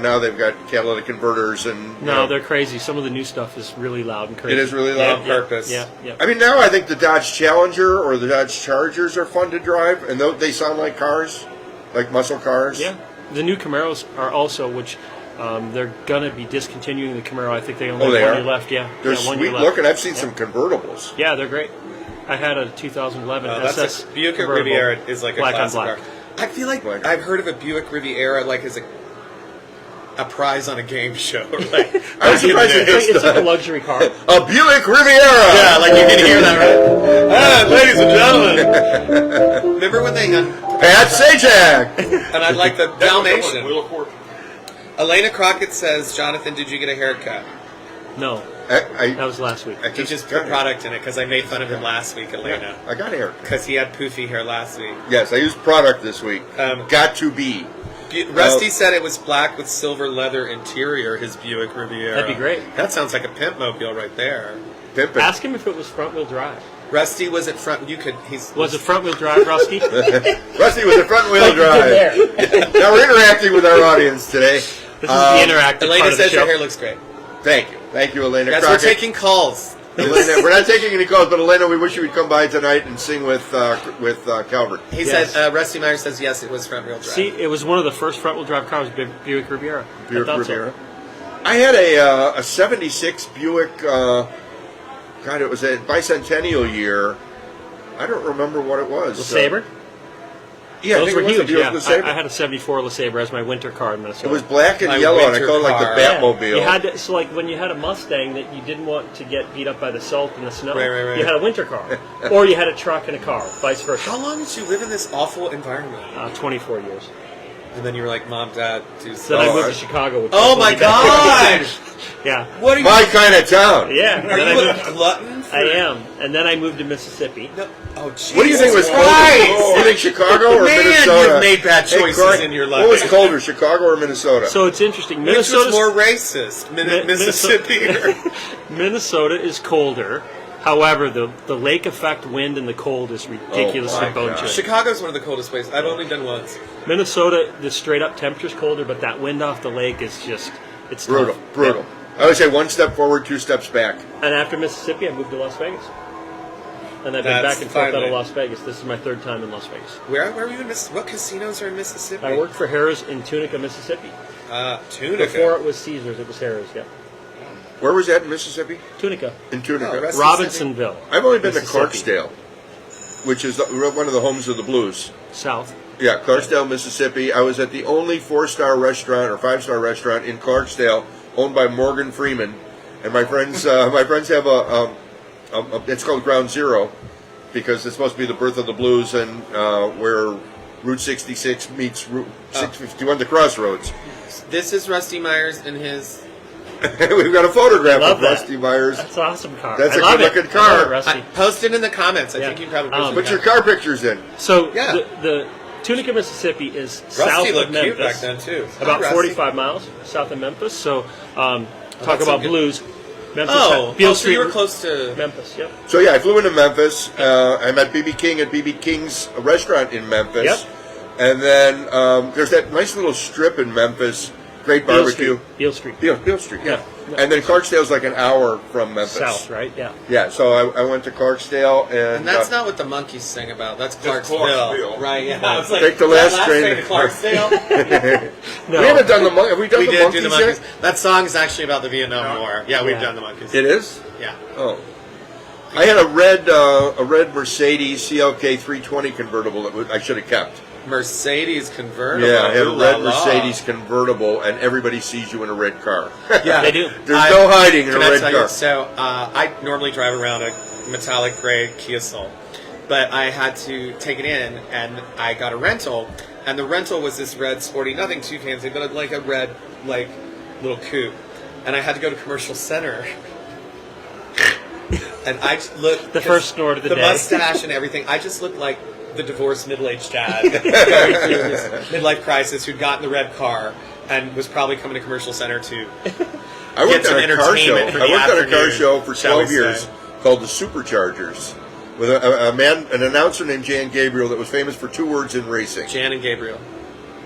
now they've got catalytic converters and No, they're crazy. Some of the new stuff is really loud and crazy. It is really loud. On purpose. Yeah. I mean, now I think the Dodge Challenger or the Dodge Chargers are fun to drive, and they sound like cars, like muscle cars. Yeah. The new Camaros are also, which they're going to be discontinuing the Camaro. I think they only Oh, have they one are? year left. Yeah. They're yeah, 1 year sweet left. looking. I've seen some convertibles. Yeah, they're great. I had a 2011 That's SS a Buick convertible, Riviera is like a black on classic black. car. I feel like Black. I've heard of a Buick Riviera like as a prize on a game show. Like, I was surprised back in the it day. is. It's like a luxury car. A Buick Riviera. Yeah, like you can hear that, right? Ladies and gentlemen. Remember when they Pat Sajak. and I like the Dalmatian. Wheel of Fortune. Elena Crockett says, Jonathan, did you get a haircut? No, I that was last week. He just put product in it because I made fun of him last week, Elena. I got hair. Because he had poofy hair last week. Yes, I used product this week. Um, Got to be. Rusty said it was black with silver leather interior, his Buick Riviera. That'd be great. That sounds like a pimp mobile right there. Pimpin'. Ask him if it was front-wheel drive. Rusty was at front. You could. Was it front-wheel drive, Rusty? Rusty with a front wheel Like you drive. did there. Now we're interacting with our audience today. This is the interactive Elena part of the says show. your hair looks great. Thank you, Elena. Guys, we're Crockett. taking calls. Elena, we're not taking any calls, but Elena, we wish you would come by tonight and sing with Calvert. He Yes. said, Rusty Myers says, yes, it was front wheel drive. See, it was one of the first front-wheel drive cars, Buick Riviera. Buick I thought so. Riviera. I had a '76 Buick. God, it was a bicentennial year. I don't remember what it was. LeSabre? Yeah, I Those think were it was a huge, Buick yeah. LeSabre. I had a 74 LeSabre as my winter car in Minnesota. It was black and My yellow, and I winter called it like car. the Batmobile. You had to, so like when you had a Mustang that you didn't want to get beat up by the salt and the snow, Right. you had a winter car, or you had a truck and a car, vice versa. How long did you live in this awful environment? 24 years. And then you were like, Mom, Dad, do Then I Oh, moved I- to Chicago. Which Oh was my really bad. gosh! Yeah, What are you? My kind of town. yeah. Are Then you I, a moved, glutton? For, I am, and then I moved to Mississippi. No. Oh, Jesus What do you think was colder? Christ! You think Chicago or Man, Minnesota? you've made bad Hey, choices Clark, in your life. What was colder, Chicago or Minnesota? So it's interesting. Which was Minnesota's more racist, Mississippi? or- Minnesota is colder. However, the lake effect wind and the cold is ridiculously my bone God. chilling. Chicago's one of the coldest places. I've only been once. Minnesota, the straight up temperature's colder, but that wind off the lake is just it's brutal, tough. brutal. I always say one step forward, two steps back. And after Mississippi, I moved to Las Vegas, and I've been That's back and forth out finally- of Las Vegas. This is my third time in Las Vegas. Where were you in Mississippi? What casinos are in Mississippi? I worked for Harrah's in Tunica, Mississippi. Tunica. Before it was Caesars, it was Harrah's. Yeah, Where was that in Mississippi? Tunica, In Tunica. Oh, rest- Robinsonville. I've only been to Mississippi. Clarksdale, which is one of the homes of the blues. South. Yeah, Clarksdale, Mississippi. I was at the only 4-star restaurant or 5-star restaurant in Clarksdale, owned by Morgan Freeman, and my friends have it's called Ground Zero, because it's supposed to be the birth of the blues and where Route 66 meets Route 651, the crossroads. This is Rusty Myers and his. We've got a photograph Love of that. Rusty Myers. That's an awesome car. That's I a love good-looking it. I love it, car. Rusty. Post it in the comments. I Yeah. think you can probably Put Put your car pictures in. So Yeah. the Tunica, Mississippi is south Rusty of looked Memphis, cute back then too. about Hi, Rusty. 45 miles south of Memphis. So talk that's about a good- blues. Memphis, Oh, Beale so Street, you were close to. Memphis. Yep. So yeah, I flew into Memphis. I met BB King at BB King's restaurant in Memphis. Yep. And then there's that nice little strip in Memphis Great barbecue. Beale Street. Beale Street, yeah. Yeah. And then Clarksdale's like an hour from Memphis. South, right? Yeah. Yeah, so I went to Clarksdale, And that's not what the monkeys sing about. That's Clarksville. Clarksville. Right, yeah. I was like, Take the that last train to Clarksdale. No. We haven't done the Have we done We the did monkeys do the monkeys. yet? That song is actually about the Vietnam No. War. Yeah, we've Yeah. done the monkeys. It is? Yeah. Oh. I had a red Mercedes CLK 320 convertible that I should have kept. Mercedes convertible. Yeah, I had a Ooh la red la. Mercedes convertible, and everybody sees you in a red car. Yeah, They do. There's no hiding in a Can I red tell car. you? So I normally drive around a metallic gray Kia Soul, but I had to take it in, and I got a rental, and the rental was this red sporty, nothing too fancy, but like a red like little coupe, and I had to go to Commercial Center. And I just looked The first snort of the day. mustache and everything. I just looked like the divorced middle-aged dad going through his midlife crisis who'd gotten the red car and was probably coming to Commercial Center to I worked some on a car show. entertainment for I the worked on a car afternoon, show for shall we 12 years say. called the Superchargers with an announcer named Jan Gabriel that was famous for two words in racing. Jan and Gabriel.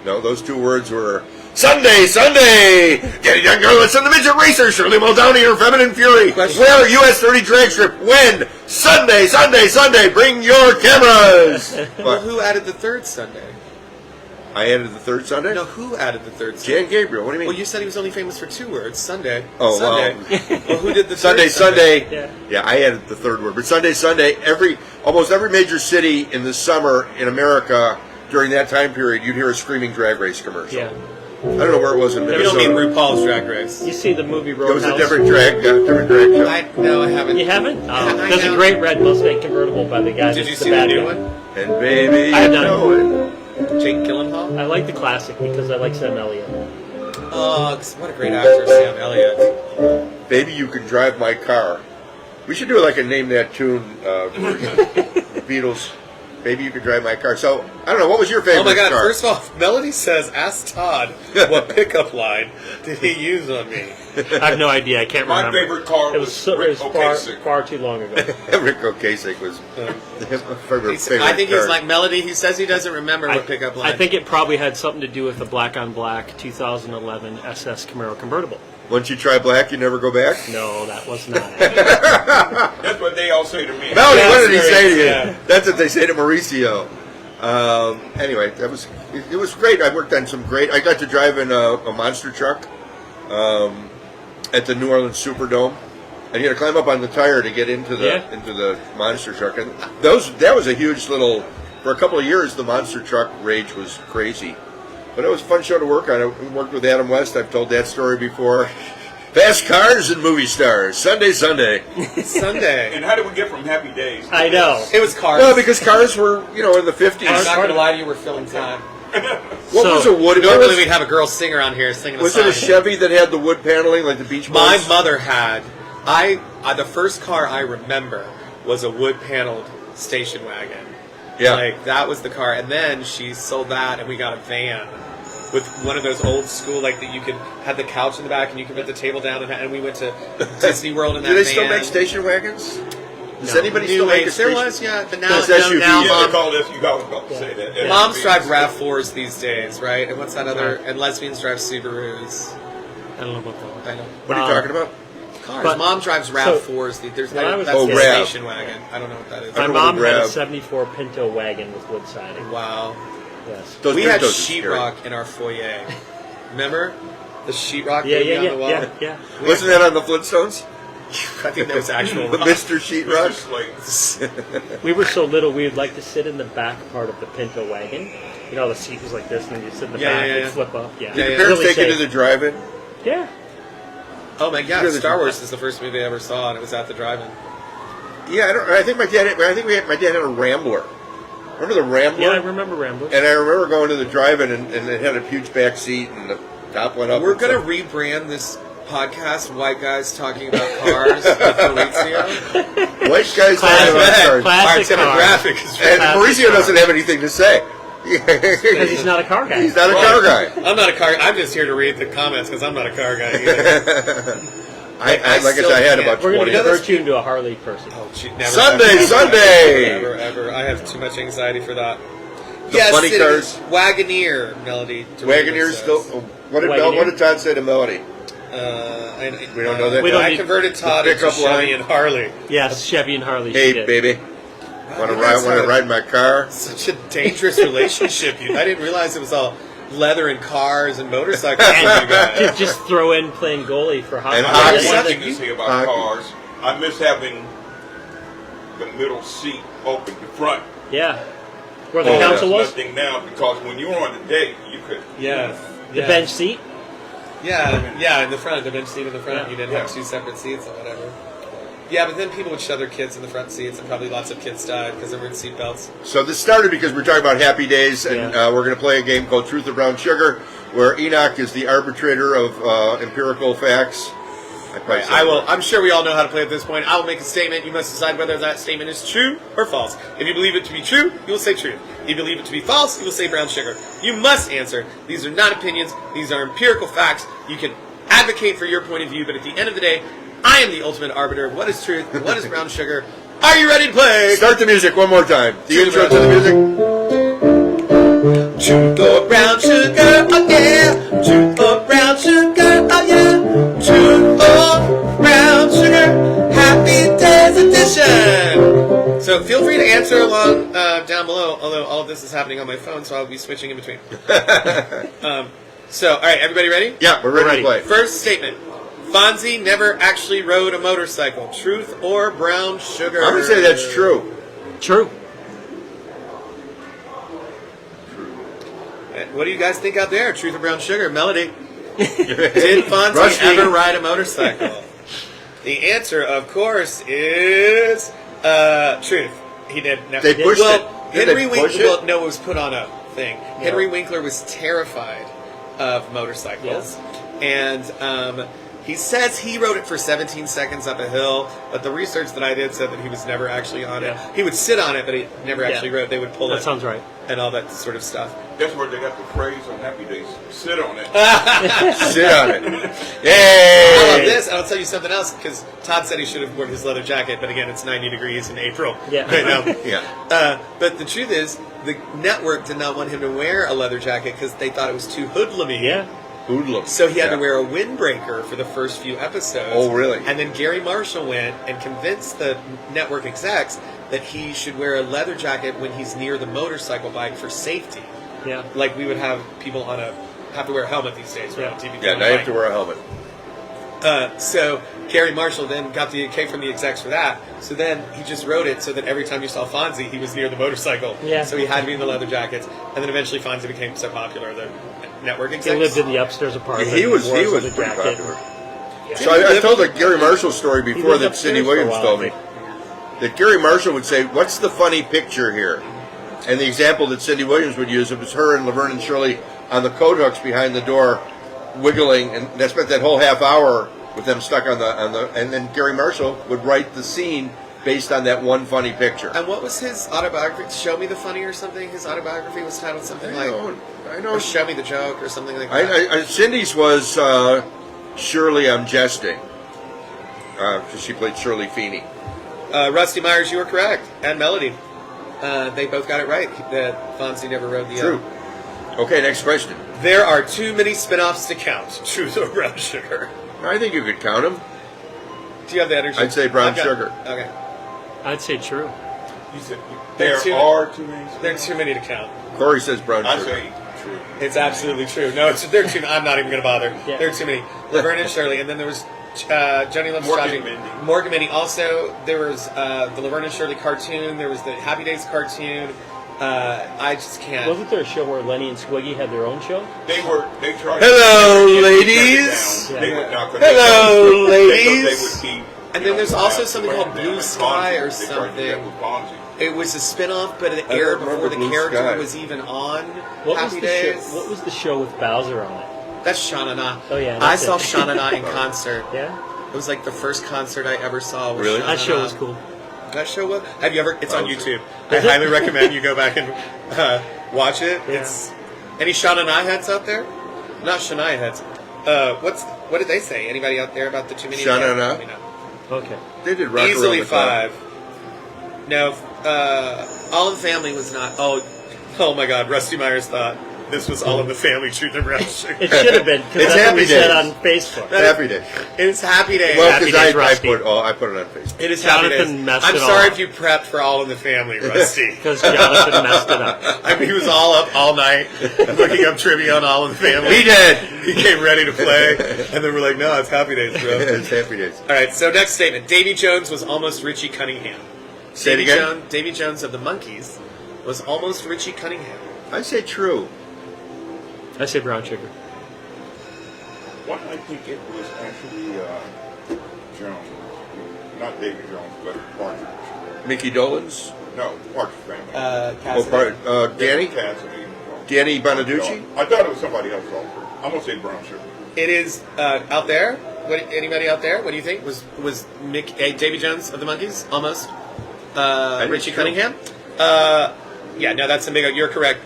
No, those two words were Sunday, Sunday. Get a young girl that's in the midget racer. Shirley Muldowney, her feminine fury. Question. Where US 30 drag strip. When Sunday, Sunday, Sunday. Bring your cameras. Well, But who added the third Sunday? I added the third Sunday. No, who added the third Sunday? Jan Gabriel. What do you mean? Well, you said he was only famous for two words. Sunday. Oh, Sunday. Well, who did the Sunday, third Sunday? Sunday. Yeah. Yeah, I added the third word. But Sunday, Sunday. Almost every major city in the summer in America during that time period, you'd hear a screaming drag race commercial. Yeah. I don't know where it was in You don't mean Minnesota. RuPaul's Drag Race. You see the movie It was Roadhouse? a different drag show. No, I haven't. You haven't? I There's a know. great red Mustang convertible by the guy Did that's you the see the bad new guy. one? And baby, I have you not. know it. Jake Gyllenhaal? I like the classic because I like Sam Elliott. Oh, what a great actor, Sam Elliott. Baby, you can drive my car. We should do like a Name That Tune version. The Beatles. Baby, you can drive my car. So, I don't know, what was your favorite Oh my God! car? First of all, Melody says, "Ask Todd what pickup line did he use on me." I have no idea. I can't My remember. favorite car It was was, Rick far, Ocasek. far too long ago. Rick Ocasek was my favorite I think he's car. like Melody. He says he doesn't remember what pickup line. I think it probably had something to do with the black on black 2011 SS Camaro convertible. Once you try black, you never go back? No, that was not. That's what they all say to me. Melody, Yeah, what did he say to you? yeah. That's what they say to Mauricio. Anyway, it was great. I worked on some great. I got to drive in a monster truck at the New Orleans Superdome, and you had to climb up on the tire to get into the monster truck. And that was a huge little. For a couple of years, the monster truck rage was crazy, but it was a fun show to work on. I worked with Adam West. I've told that story before. Fast cars and movie stars. Sunday, Sunday. Sunday. And how did we get from Happy Days? I know. It was cars. No, because cars were, in the 50s. I'm not going to lie to you, we're filling time. What So, was a wood? Normally we'd have a girl singer on here singing a Was song. it a Chevy that had the wood paneling like the Beach Boys? My mother had. The first car I remember was a wood paneled station wagon. Yeah. Like that was the car, and then she sold that, and we got a van with one of those old school, like that you could have the couch in the back, and you could put the table down, and we went to Disney World in that Do they van. still make station wagons? Does No. anybody New still make a age. station? There was, yeah, but now, Those SUVs. now Yeah, mom, they call it. You about to say that. moms SUVs. drive RAV4s these days, right? And what's that other? And lesbians drive Subarus. I don't know about that one. I know. What are you talking about? Cars. But- Mom drives RAV4s. There's when I was- that's Oh, the RAV. station wagon. I don't know what that is. I My don't know mom what had a Rav- 74 Pinto wagon with wood siding. Wow. Yes. Those We had Pintos are scary. sheetrock in our foyer. Remember the sheetrock Yeah, movie yeah, on the wall? yeah, yeah. Wasn't that on the Flintstones? I think that was actual. The Mr. Sheetrock? Just like, We were so little, we would like to sit in the back part of the Pinto wagon. You know, the seat was like this, and then you sit in the Yeah, back yeah, and yeah. flip up. Yeah, Did Yeah, your yeah. parents Really take you to safe. the drive-in? Yeah. Oh my God! Really? Star Wars is the first movie I ever saw, and it was at the drive-in. Yeah, I think my dad had a Rambler. Remember the Rambler? Yeah, I remember Ramblers. And I remember going to the drive-in, and it had a huge back seat, and the top went up. We're and gonna stuff. rebrand this podcast "White Guys Talking About Cars" with Mauricio. White guys talking about cars. Classic Our car. demographic is And Classic Mauricio car. doesn't have anything to say. Because he's not a car guy. He's not a car guy. I'm not a car. I'm just here to read the comments because I'm not a car guy either. I like I still said, I had can't. about We're going 20. to convert you into a Harley person. Oh, gee, never, Sunday, ever, Sunday! Ever, ever. I have too much anxiety for that. Yes, funny it cars. is. Wagoneer, Melody. Wagoneers says. still. What did Wagoneer? What did Todd say to Melody? We don't know that. We don't I need- converted Todd into pickup Chevy line. and Harley. Yes, Chevy and Harley. she Hey, did. baby, want to you guys have ride in my car? Such a dangerous relationship. I didn't realize it was all leather and cars and motorcycles. for you guys. Just throw in playing goalie for hockey. And I hockey. have one Such- thing to say about hockey. cars. I miss having the middle seat open, the front. Yeah. Where the Oh, yeah. council was? Nothing now because when you were on the deck, you could. Yeah. The bench seat? Yeah, in the front, the bench seat in the front. Yeah. You didn't have two separate seats or whatever. Yeah, but then people would shove their kids in the front seats, and probably lots of kids died because they weren't seatbelts. So this started because we're talking about Happy Days, and Yeah. we're going to play a game called Truth or Brown Sugar, where Enoch is the arbitrator of empirical facts. I will. I'm sure we all know how to play at this point. I will make a statement. You must decide whether that statement is true or false. If you believe it to be true, you will say truth. If you believe it to be false, you will say brown sugar. You must answer. These are not opinions. These are empirical facts. You can advocate for your point of view, but at the end of the day, I am the ultimate arbiter of what is truth and what is brown sugar. Are you ready to play? Start the music one more time. The Truth intro or to the music. Truth or brown sugar, oh yeah. Truth or brown sugar, oh yeah. Truth or brown sugar, Happy Days edition. So feel free to answer along down below, although all of this is happening on my phone, so I'll be switching in between. So, all right, everybody ready? Yeah, we're ready to play. First statement. Fonzie never actually rode a motorcycle. Truth or brown sugar? I'm going to say that's true. True. What do you guys think out there? Truth or brown sugar? Melody. Did Fonzie Rusty. ever ride a motorcycle? The answer, of course, is truth. He did. Never. They pushed well, it. Did Henry they push Winkler. it? Well, no, it was put on a thing. Henry Winkler was terrified of motorcycles, and he says he rode it for 17 seconds up a hill. But the research that I did said that he was never actually on it. Yeah. He would sit on it, but he never actually rode. They would pull That it sounds right. and all that sort of stuff. That's where they got the phrase on Happy Days. Sit on it. Sit on it. I love Yay! this, and I'll tell you something else, because Todd said he should have worn his leather jacket, but again, it's 90 degrees in April. Yeah. Right now. Yeah. But the truth is, the network did not want him to wear a leather jacket because they thought it was too hoodlummy. Yeah. Hoodlum. So he had Yeah. to wear a windbreaker for the first few episodes. Oh, really? And then Gary Marshall went and convinced the network execs that he should wear a leather jacket when he's near the motorcycle bike for safety. Yeah. Like we would have people have to wear a helmet these days, right? Yeah. On TV. Yeah, now you have to wear a helmet. So Gary Marshall then got the okay from the execs for that. So then he just wrote it so that every time you saw Fonzie, he was near the motorcycle. Yeah. So he had to be in the leather jackets. And then eventually Fonzie became so popular, the network He execs. lived in the upstairs apartment. He was wore his pretty leather jacket. popular. So I told the Gary Marshall story before lived that Cindy upstairs for a Williams while, told I me. think. That Gary Marshall would say, "What's the funny picture here?" And the example that Cindy Williams would use, it was her and Laverne and Shirley on the coat hooks behind the door, wiggling, and they spent that whole half hour with them stuck on the. And then Gary Marshall would write the scene based on that one funny picture. And what was his autobiography? Show Me the Funny or something? His autobiography was titled something I or know. Show Me the Joke or something like that. Cindy's was Shirley, I'm Jesting. Because she played Shirley Feeney. Rusty Myers, you were correct. And Melody. They both got it right. That Fonzie never rode the... True. Okay, next question. There are too many spin-offs to count. Truth or brown sugar? I think you could count them. Do you have the energy? I'd say brown I've got- sugar. Okay. I'd say true. You said There there are are too many. There are too many to count. Corey says brown I sugar. say true. It's absolutely true. No, there are too. I'm not even going to bother. Yeah. There are too many. Laverne and Shirley, and then there was Johnny Loves Mork and Johnny. Mindy. Mork and Mindy. Also, there was the Laverne and Shirley cartoon. There was the Happy Days cartoon. I just can't. Wasn't there a show where Lenny and Squiggy had their own show? They tried. Hello, they turned it ladies. down. They would not. Hello, They ladies. would keep. And then there's also something Wham called Bam Blue and Sky Fonzie. or They tried to do that something. with Fonzie. It was a spin-off, but it I aired don't before remember the Blue character Sky. was even on What Happy was the Days. show? What was the show with Bowser on it? That's Sha-Na-Na. Oh, yeah, I that's saw it. Sha-Na-Na in concert. Yeah, It was like the first concert I ever saw. Was Really? that show was Sha-Na-Na. cool. That show was. Have you ever? It's on Bowser. YouTube. I highly recommend you go back and watch it. Yeah. It's any Sha-Na-Na heads out there? Not Shania heads. What did they say? Anybody out there about the too many? Sha-Na-Na? Let me know. Okay. They did rock Easily around the clock. 5. No, All in the Family was not. Oh, Oh my God, Rusty Myers thought this was all in the family, truth and brown sugar. It should have been, because It's that's what we Happy said Days. on Facebook. Happy Day. It's Happy Days. Well, Happy because Days, I Rusty. put it on Facebook. It is Happy Jonathan Days. messed I'm it all sorry up. if you prepped for All in the Family, Rusty. Because Jonathan messed it up. I mean, he was all up all night looking up trivia on All in the Family. He did. He came ready to play, and then we're like, no, it's Happy Days, bro. It's Happy Days. All right, so next statement. Davy Jones was almost Richie Cunningham. Say it again. Davy Jones of the Monkees was almost Richie Cunningham. I say true. I say brown sugar. Why I think it was actually Jones, not David Jones, but Partridge. Mickey Dolenz. No, Partridge family. Danny. Cassidy. Danny Bonaducci. I thought it was somebody else also. I'm gonna say brown sugar. It is out there. Anybody out there? What do you think? Was Davy Jones of the Monkees almost Richie true. Cunningham? Yeah, no, that's a big. You're correct.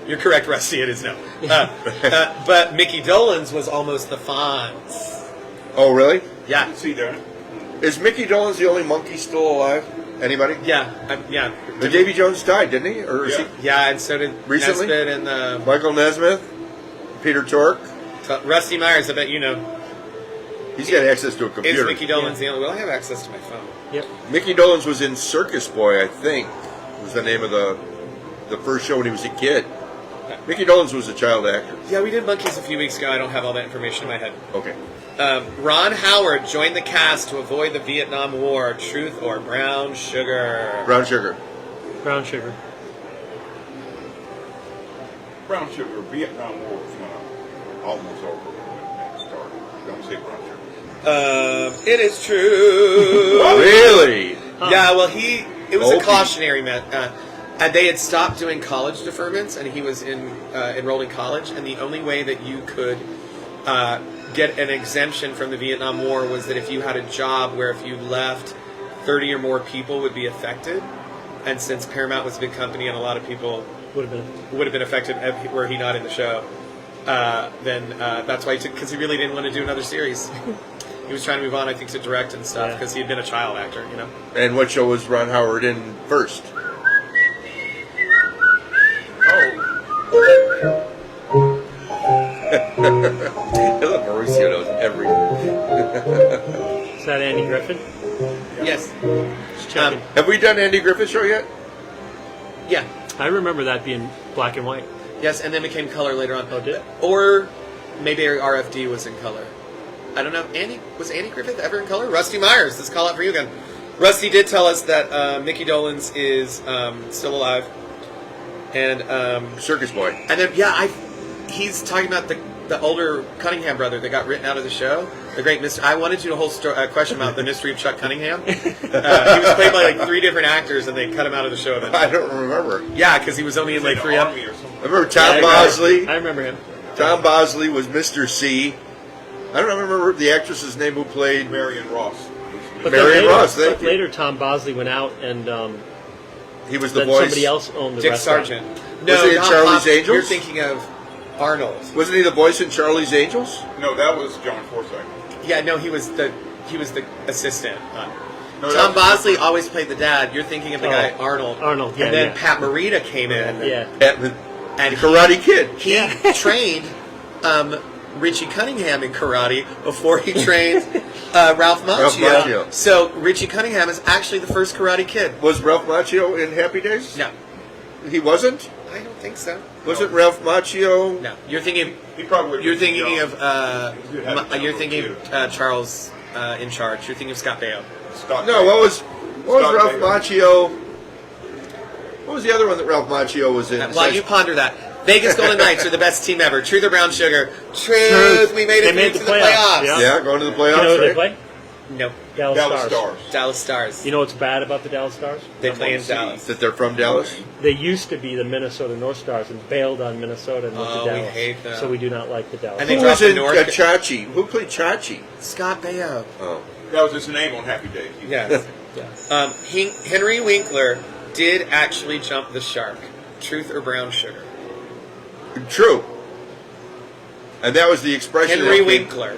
You're correct, Rusty. It is no. But Mickey Dolenz was almost the Fonz. Oh, really? Yeah, You see that? Is Mickey Dolenz the only monkey still alive? Anybody? yeah, yeah. But Davy Jones died, didn't he? Or is Yeah. Yeah, and so did Recently? Nesbitt and he Michael Nesmith? Peter Tork? Rusty Myers. I bet you know. He's got access to a Is computer. Mickey Dolenz the only? Well, I have access to my phone. Yep. Mickey Dolenz was in Circus Boy, I think. Was the name of the first show when he was a kid. Mickey Dolenz was a child actor. Yeah, we did Monkees a few weeks ago. I don't have all that information in my head. Okay. Ron Howard joined the cast to avoid the Vietnam War. Truth or brown sugar? Brown sugar. Brown sugar. Brown sugar. Vietnam War was almost over when it started. Don't say brown sugar. It is true. Really? Yeah, well, it was a Okay. cautionary and they had stopped doing college deferments, and he was enrolled in college, and the only way that you could get an exemption from the Vietnam War was that if you had a job where if you left, 30 or more people would be affected. And since Paramount was a big company and a lot of people Would have been. would have been affected were he not in the show, then that's why he took, because he really didn't want to do another series. He was trying to move on, I think, to direct and stuff, Yeah. because he had been a child actor, you know. And what show was Ron Howard in first? Look, Mauricio knows everything. Is that Andy Griffin? Yes. Just checking. Have we done Andy Griffith's show yet? Yeah. I remember that being black and white. Yes, and then became color later on. Oh, did it? Or maybe RFD was in color. I don't know. Was Andy Griffith ever in color? Rusty Myers. Let's call out for you again. Rusty did tell us that Mickey Dolenz is still alive. And Circus Boy. and then he's talking about the older Cunningham brother that got written out of the show. The great mystery. I wanted you to hold question about the mystery of Chuck Cunningham. He was played by like 3 different actors, and they cut him out of the show eventually. I don't remember. Yeah, because he was only in like 3 Army episodes. or something. I remember Tom Yeah, Bosley. I remember him. Tom Bosley was Mr. C. I don't remember the actress's name who played Marion Ross. But Marion then later, Ross, thank but you. later Tom Bosley went out, and He was the then voice. somebody else owned the Dick restaurant. Sargent. Was he in not Charlie's Pop- Angels? You're thinking of Arnold. Wasn't he the voice in Charlie's Angels? No, that was John Forsythe. Yeah, no, he was the assistant. No, Tom that was- Bosley always played the dad. You're thinking of the guy Arnold. Arnold, yeah, And then yeah. Pat Morita came in. Yeah. And Karate Kid. he trained Richie Cunningham in karate before he trained Ralph Macchio. Macchio. So Richie Cunningham is actually the first Karate Kid. Was Ralph Macchio in Happy Days? No, He wasn't? I don't think so. Wasn't Ralph Macchio? No, you're thinking. He probably would You're be thinking young. of. You're thinking Too. of Charles in Charge. You're thinking of Scott Baio. Scott No, Baio. what was Scott Ralph Baio. Macchio? What was the other one that Ralph Macchio was in? While you ponder that, Vegas Golden Knights are the best team ever. Truth or brown sugar? Truth. We made it They made through the to the playoffs. playoffs. Yeah. Yeah, going to the playoffs, You know who they right? play? No, Dallas, Dallas Stars. Stars. Dallas Stars. You know what's bad about the Dallas Stars? They play in Number one Dallas. That they're from Dallas? They used to be the Minnesota North Stars and bailed on Minnesota and went Oh, to we Dallas. hate them. So we do not like the Dallas And they Who Stars. was dropped in the North- Chachi? Who played Chachi? Scott Baio. Oh. That was his name on Happy Days. Yes. Henry Winkler did actually jump the shark. Truth or brown sugar? True. And that was the expression. Henry that- Winkler.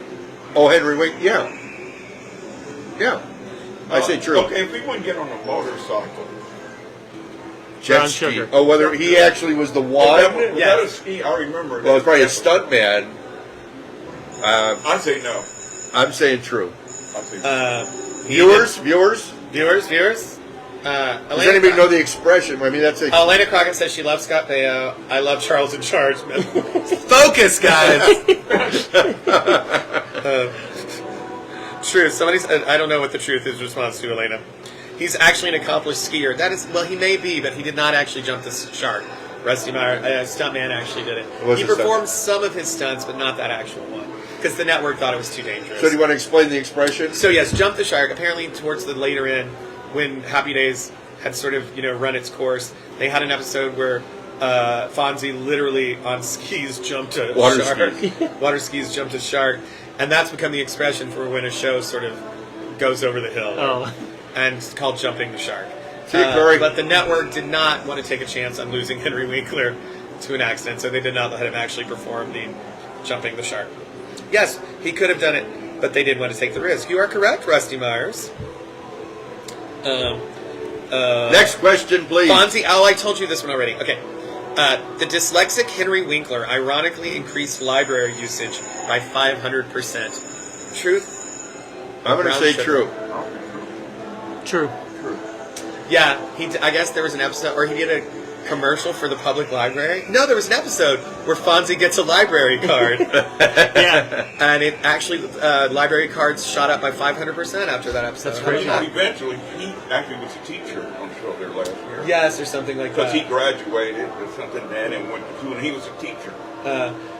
Oh, Henry Winkler. Yeah. Yeah. I say true. Okay, if we wouldn't get on a motorcycle, Jet Brown ski. sugar. Oh, whether he actually was the Was one? that a ski? I remember. Well, it's probably a That- stunt man. I say no. I'm saying true. I say no. Viewers? Viewers. Does anybody know the expression? I mean, that's a... Elena Crockett says she loves Scott Baio. I love Charles in Charge. Focus, guys. Truth. Somebody said, I don't know what the truth is. Response to Elena. He's actually an accomplished skier. That is, well, he may be, but he did not actually jump the shark. Rusty Meyer, stuntman, actually did it. Was He a stunt- performed some of his stunts, but not that actual one, because the network thought it was too dangerous. So do you want to explain the expression? So yes, jump the shark. Apparently, towards the later end, when Happy Days had sort of run its course, they had an episode where Fonzie literally on skis jumped a Water shark. skis. Water skis jumped a shark, and that's become the expression for when a show sort of goes over the hill. Oh. And it's called jumping the shark. Corey. But the network did not want to take a chance on losing Henry Winkler to an accident, so they did not let him actually perform the jumping the shark. Yes, he could have done it, but they didn't want to take the risk. You are correct, Rusty Myers. Next question, please. Fonzie, oh, I told you this one already. Okay. The dyslexic Henry Winkler ironically increased library usage by 500%. Truth? I'm going to Brown say sugar. true. True. Yeah, I guess there was an episode, or he did a commercial for the public library. No, there was an episode where Fonzie gets a library card. Yeah. And it actually, library cards shot up by 500% after that episode. That's How about crazy. that? Eventually, he actually was a teacher on the show there last year. Yes, or something like Because that. he graduated or something then and went to school, and he was a teacher.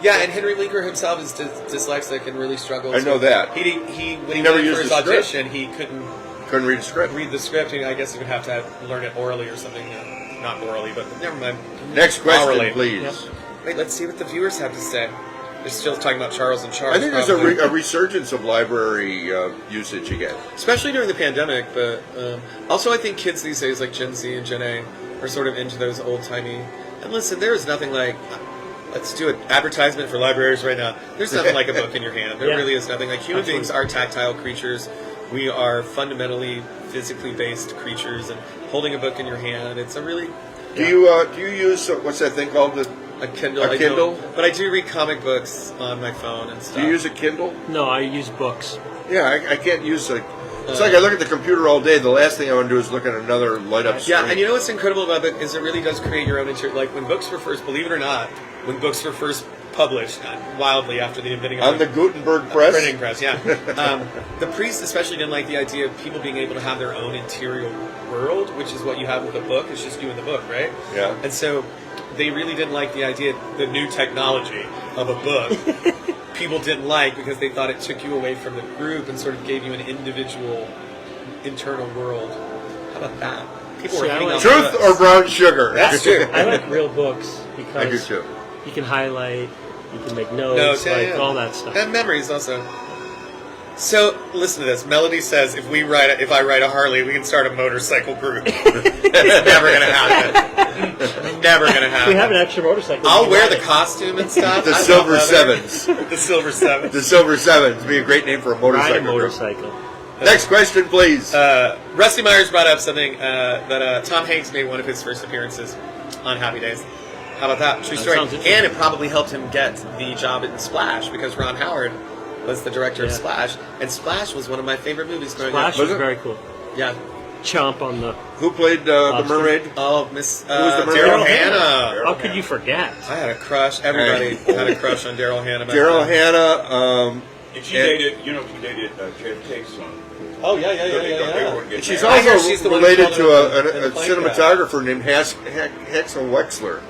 Yeah, and Henry Winkler himself is dyslexic and really struggles. I know that. He when he never went used for his the script. audition, he couldn't Couldn't read a script. read the script. And I guess he would have to learn it orally or something. Not orally, but never mind. Next question, Orally. please. Yep. Wait, let's see what the viewers have to say. They're still talking about Charles and Charles. I think there's probably. a resurgence of library usage again. Especially during the pandemic, but also I think kids these days, like Gen Z and Gen A, are sort of into those old-timey. And listen, there is nothing like, let's do an advertisement for libraries right now. There's nothing like a book in your hand. There Yeah. really is nothing. Like human Absolutely. beings are tactile creatures. We are fundamentally physically based creatures, and holding a book in your hand, it's a really Do you use what's that thing called? a Kindle. A I Kindle? don't, but I do read comic books on my phone and stuff. Do you use a Kindle? No, I use books. Yeah, I can't use a. It's like I look at the computer all day. The last thing I want to do is look at another light up screen. Yeah, and you know what's incredible about it is it really does create your own like when books were first, believe it or not, when books were first published, wildly after the inventing of on the Gutenberg press. printing press, yeah. The priests especially didn't like the idea of people being able to have their own interior world, which is what you have with a book. It's just you and the book, right? Yeah. And so they really didn't like the idea, the new technology of a book. People didn't like because they thought it took you away from the group and sort of gave you an individual internal world. How about that? People were See, I hitting like- on Truth books. or brown sugar? That's true. I like real books because I do too. you can highlight, you can make notes, Notes, yeah, like yeah. all that stuff. And memories also. So listen to this. Melody says, if I ride a Harley, we can start a motorcycle group. It's never gonna happen. Never gonna happen. We have an extra motorcycle. I'll You wear can the ride it. costume and stuff. The I Silver love leather. Sevens. The Silver Sevens. The Silver Sevens would be a great name for a Ride motorcycle. a group. motorcycle. Next question, please. Rusty Myers brought up something that Tom Hanks made one of his first appearances on Happy Days. How about that? True That story. sounds interesting. And it probably helped him get the job in Splash because Ron Howard was the director of Yeah. Splash, and Splash was one of my favorite movies growing Flash up. was Was it? very cool. Yeah. Chomp on the. Who played the Lobster. mermaid? Oh, Miss was the mermaid? Daryl Daryl Hannah. How could you forget? I had a crush. Everybody had a crush on Daryl Hannah. back Daryl then. Hannah. And she And- dated, she dated JFK's son. Oh yeah, yeah, yeah, They yeah, thought they yeah. were gonna get She's married. I hear also she's the one related who to called her a in the plane cinematographer named Haxel Wexler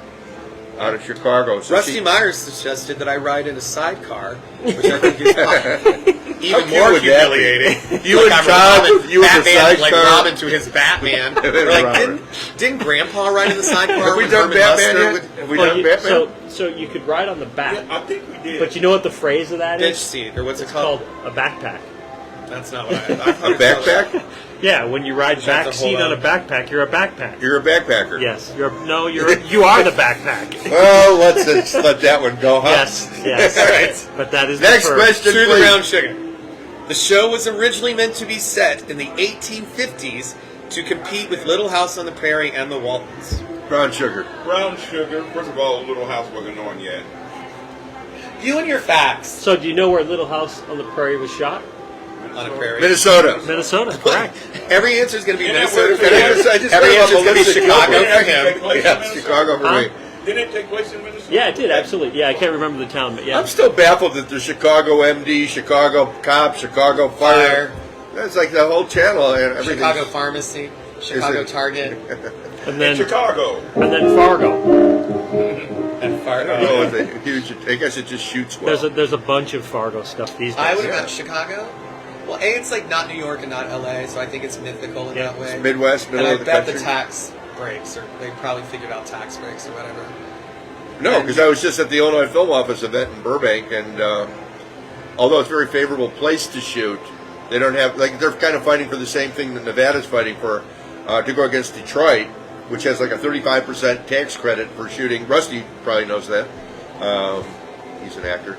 out of Chicago. So Rusty she- Myers suggested that I ride in a sidecar, which I think is even How cute more would that be? humiliating. You Like and I'm Todd, Robin, you in the Batman, like sidecar. Robin to his Batman. We're like, Robert. didn't Grandpa ride in the sidecar? Have we when done Herman Batman Lester yet? would- Have we Well, done you- Batman? so you could ride on the back. Yeah, I think we did. But you know what the phrase of that Bench is? seat, or what's it It's called? called a backpack. That's not what I thought. A backpack? Yeah, when you ride You have to back seat hold on a on. backpack, you're a backpack. You're a backpacker. Yes, you are the backpack. Well, let's just let that one go, huh? Yes, yes. All right. But that is Next the first. question, Through the please. Brown Sugar. The show was originally meant to be set in the 1850s to compete with Little House on the Prairie and the Waltons. Brown sugar. Brown sugar. First of all, Little House wasn't on yet. You and your facts. So do you know where Little House on the Prairie was shot? On a prairie. Minnesota. Minnesota, correct. Every answer is going to be And that Minnesota was- for I him. just Every thought answer is about going to be Melissa Chicago Gilbert. for Take him. place in Yeah, Minnesota? Chicago for me. Didn't it take place in Minnesota? Yeah, it did, absolutely. Yeah, I can't remember the town, but yeah. I'm still baffled that there's Chicago MD, Chicago Cop, Chicago Fire. That's like the whole channel and everything. Chicago Pharmacy, Chicago it? Target, And In then Chicago. Fargo. and Fire. Oh, it's a huge. I guess it just shoots well. There's a bunch of Fargo stuff these days. I would have Yeah. meant Chicago. Well, it's like not New York and not LA, so I think it's mythical in Yeah. that way. Midwest, And middle I of the bet country. the tax breaks, or they probably figured out tax breaks or whatever. No, because I was just at the Illinois Film Office event in Burbank, and although it's a very favorable place to shoot, they don't have they're kind of fighting for the same thing that Nevada's fighting for to go against Detroit, which has like a 35% tax credit for shooting. Rusty probably knows that. He's an actor.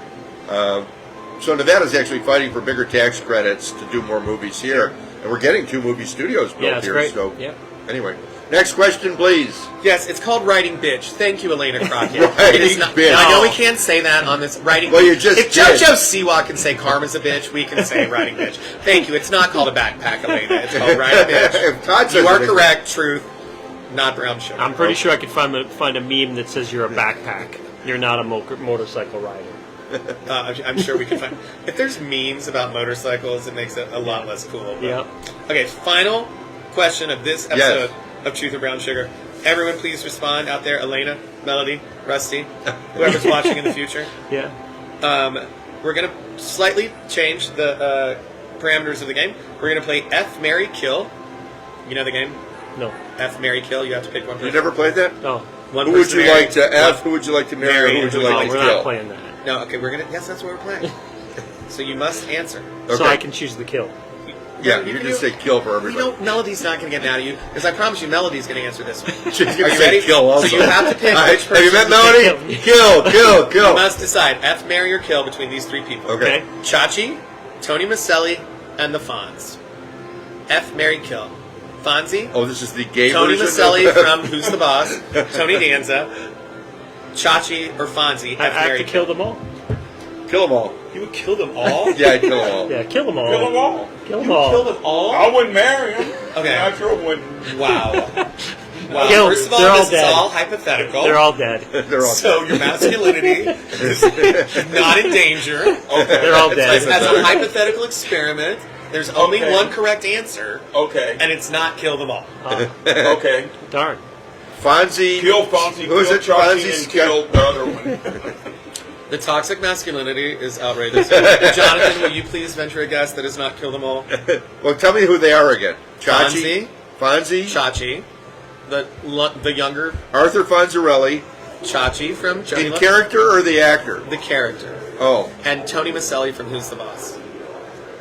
So Nevada's actually fighting for bigger tax credits to do more movies here, and we're getting 2 movie studios built Yeah, it's here. great. So Yeah. anyway, next question, please. Yes, it's called writing bitch. Thank you, Elena Crockett. Writing It is not, bitch. I know we can't say that on this writing. Well, you just if did. JoJo Siwa can say karma's a bitch, we can say writing bitch. Thank you. It's not called a backpack, Elena. It's called writing bitch. If Todd says You are it, correct. Truth, not brown sugar. I'm pretty sure I could find a meme that says you're a backpack. You're not a motorcycle rider. I'm sure we can find. If there's memes about motorcycles, it makes it a lot less cool. But. Yeah. Okay, final question of this episode of Truth or Brown Sugar. Everyone, please respond out there. Elena, Melody, Rusty, whoever's watching in the future. Yeah. We're going to slightly change the parameters of the game. We're going to play F, Marry, Kill. You know the game? No. F, Marry, Kill. You have to pick one person. You never played that? No. One Who would person you marry, like to F? Who would you like to marry? Marry, Or who would you and who like No, to we're kill? not playing that. No, okay, we're going to... Yes, that's what we're playing. So you must answer. Okay. So I can choose the kill. Yeah, You you can just do- say kill for You everybody. know, Melody's not going to get mad at you, because I promise you, Melody's going to answer this one. She's Are gonna you say ready? kill also. So you have to pick All right, which person. have you met to Melody? Kill. You must decide F, marry, or kill between these 3 people. Okay. Chachi, Tony Maselli, and the Fonz. F, marry, kill. Fonzie, Oh, this is the gay Tony version? Maselli from Who's the Boss, Tony Danza, Chachi, or Fonzie. I F, have marry, to kill them all. Kill them all. You would kill them all? Yeah, I'd kill them all. Yeah, kill them all. Kill them all. Kill them You all. kill them all? I wouldn't marry him. Okay. I sure wouldn't. Wow. Wow. Kill- First of all, they're all this is dead. all hypothetical. They're all dead. They're all So your masculinity is not in danger. Okay. They're all As dead. a hypothetical experiment, there's only Okay. one correct answer, Okay. and it's not kill them all. Okay. Darn. Fonzie. Kill Fonzie, Who is kill it? Chachi, Fonzie's and kill the other one. The toxic masculinity is outrageous. Jonathan, will you please venture a guess that is not kill them all? Well, tell me who they are again. Chachi. Fonzie. Chachi, the younger Arthur Fonzarelli. Chachi from Johnny In Lo- character or the actor? the character, Oh. and Tony Maselli from Who's the Boss.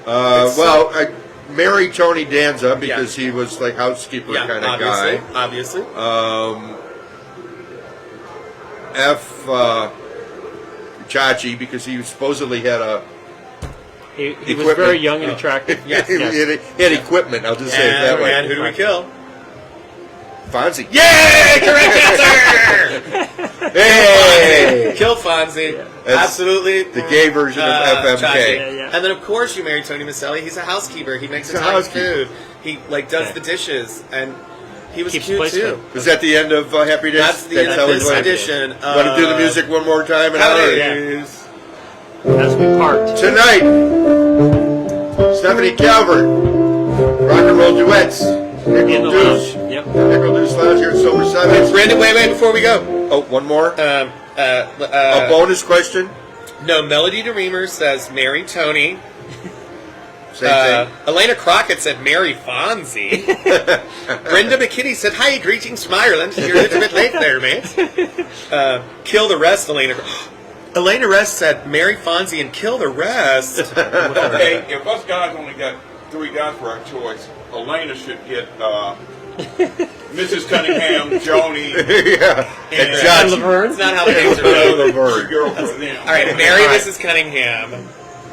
Well, I married Tony Danza because he was like housekeeper Yeah, kind of obviously, guy. obviously. F. Chachi because he supposedly had a He was equipment. very young and attractive. Yes, he, he had equipment. I'll just say it that way. And who do we kill? Fonzie. Yay! Correct answer! Hey! Kill Fonzie. That's Absolutely. the gay version of FMK. Chachi. Yeah. And then, of course, you marry Tony Maselli. He's a housekeeper. He makes He's a Italian housekeeper. food. He does Okay. the dishes, and he was Keeps cute place too. good. Was that the end of Happy Days? That's the end how of we this went. edition. Want to do the music one more time? And Happy how Days. As we part. Tonight, Stephanie Calvert, rock and roll duets. In the Nickel Deuce. lounge. Yep. Nickel Deuce Lounge here at Silver Sevens. Brandon, wait, before we go. Oh, one more. A A bonus question. No, Melody DeRemer says marry Tony. Same thing. Elena Crockett said marry Fonzie. Brenda McKinney said, hi, greetings from Ireland. You're a little bit late there, mate. Kill the rest, Elena. Elena Rest said marry Fonzie and kill the rest. Okay, if us guys only got 3 guys for our choice, Elena should get Mrs. Cunningham, Joni, Yeah. And And Chachi. Laverne. That's not how the names are done. Laverne. girl for them. All right, marry Mrs. Cunningham.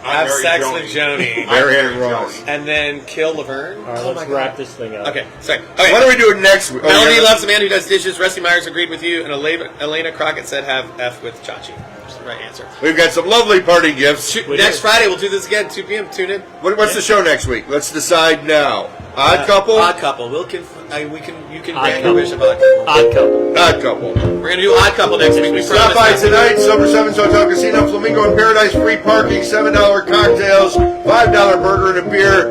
Have marry sex Joni. with Joni. Mary marry Ann Ross. Joni. And then kill Laverne. All right, Oh let's my wrap God. this thing up. Okay, sorry. Okay. What are we doing next week? Melanie yeah. loves a man who does dishes. Rusty Myers agreed with you, and Elena Crockett said have F with Chachi. That's the right answer. We've got some lovely party gifts. Next Friday, we'll do this again, 2 p.m. Tune in. What's the show next week? Let's decide now. Odd Couple? Odd Couple. You can Odd grant your Couple. wish of Odd Couple. Odd couple. Odd Couple. We're going to do Odd Couple next week. We Stop promise. by tonight, Silver Sevens Hotel Casino, Flamingo in Paradise, free parking, $7 cocktails, $5 burger and a beer,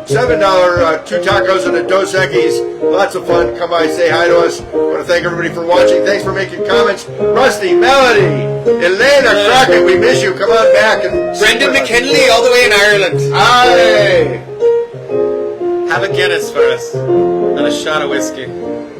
$7 two tacos and a Dos Equis. Lots of fun. Come by, say hi to us. I want to thank everybody for watching. Thanks for making comments. Rusty, Melody, Elena Crockett, we miss you. Come on back. And Brendan McKinley, all the way in Ireland. Aye. Have a Guinness for us and a shot of whiskey.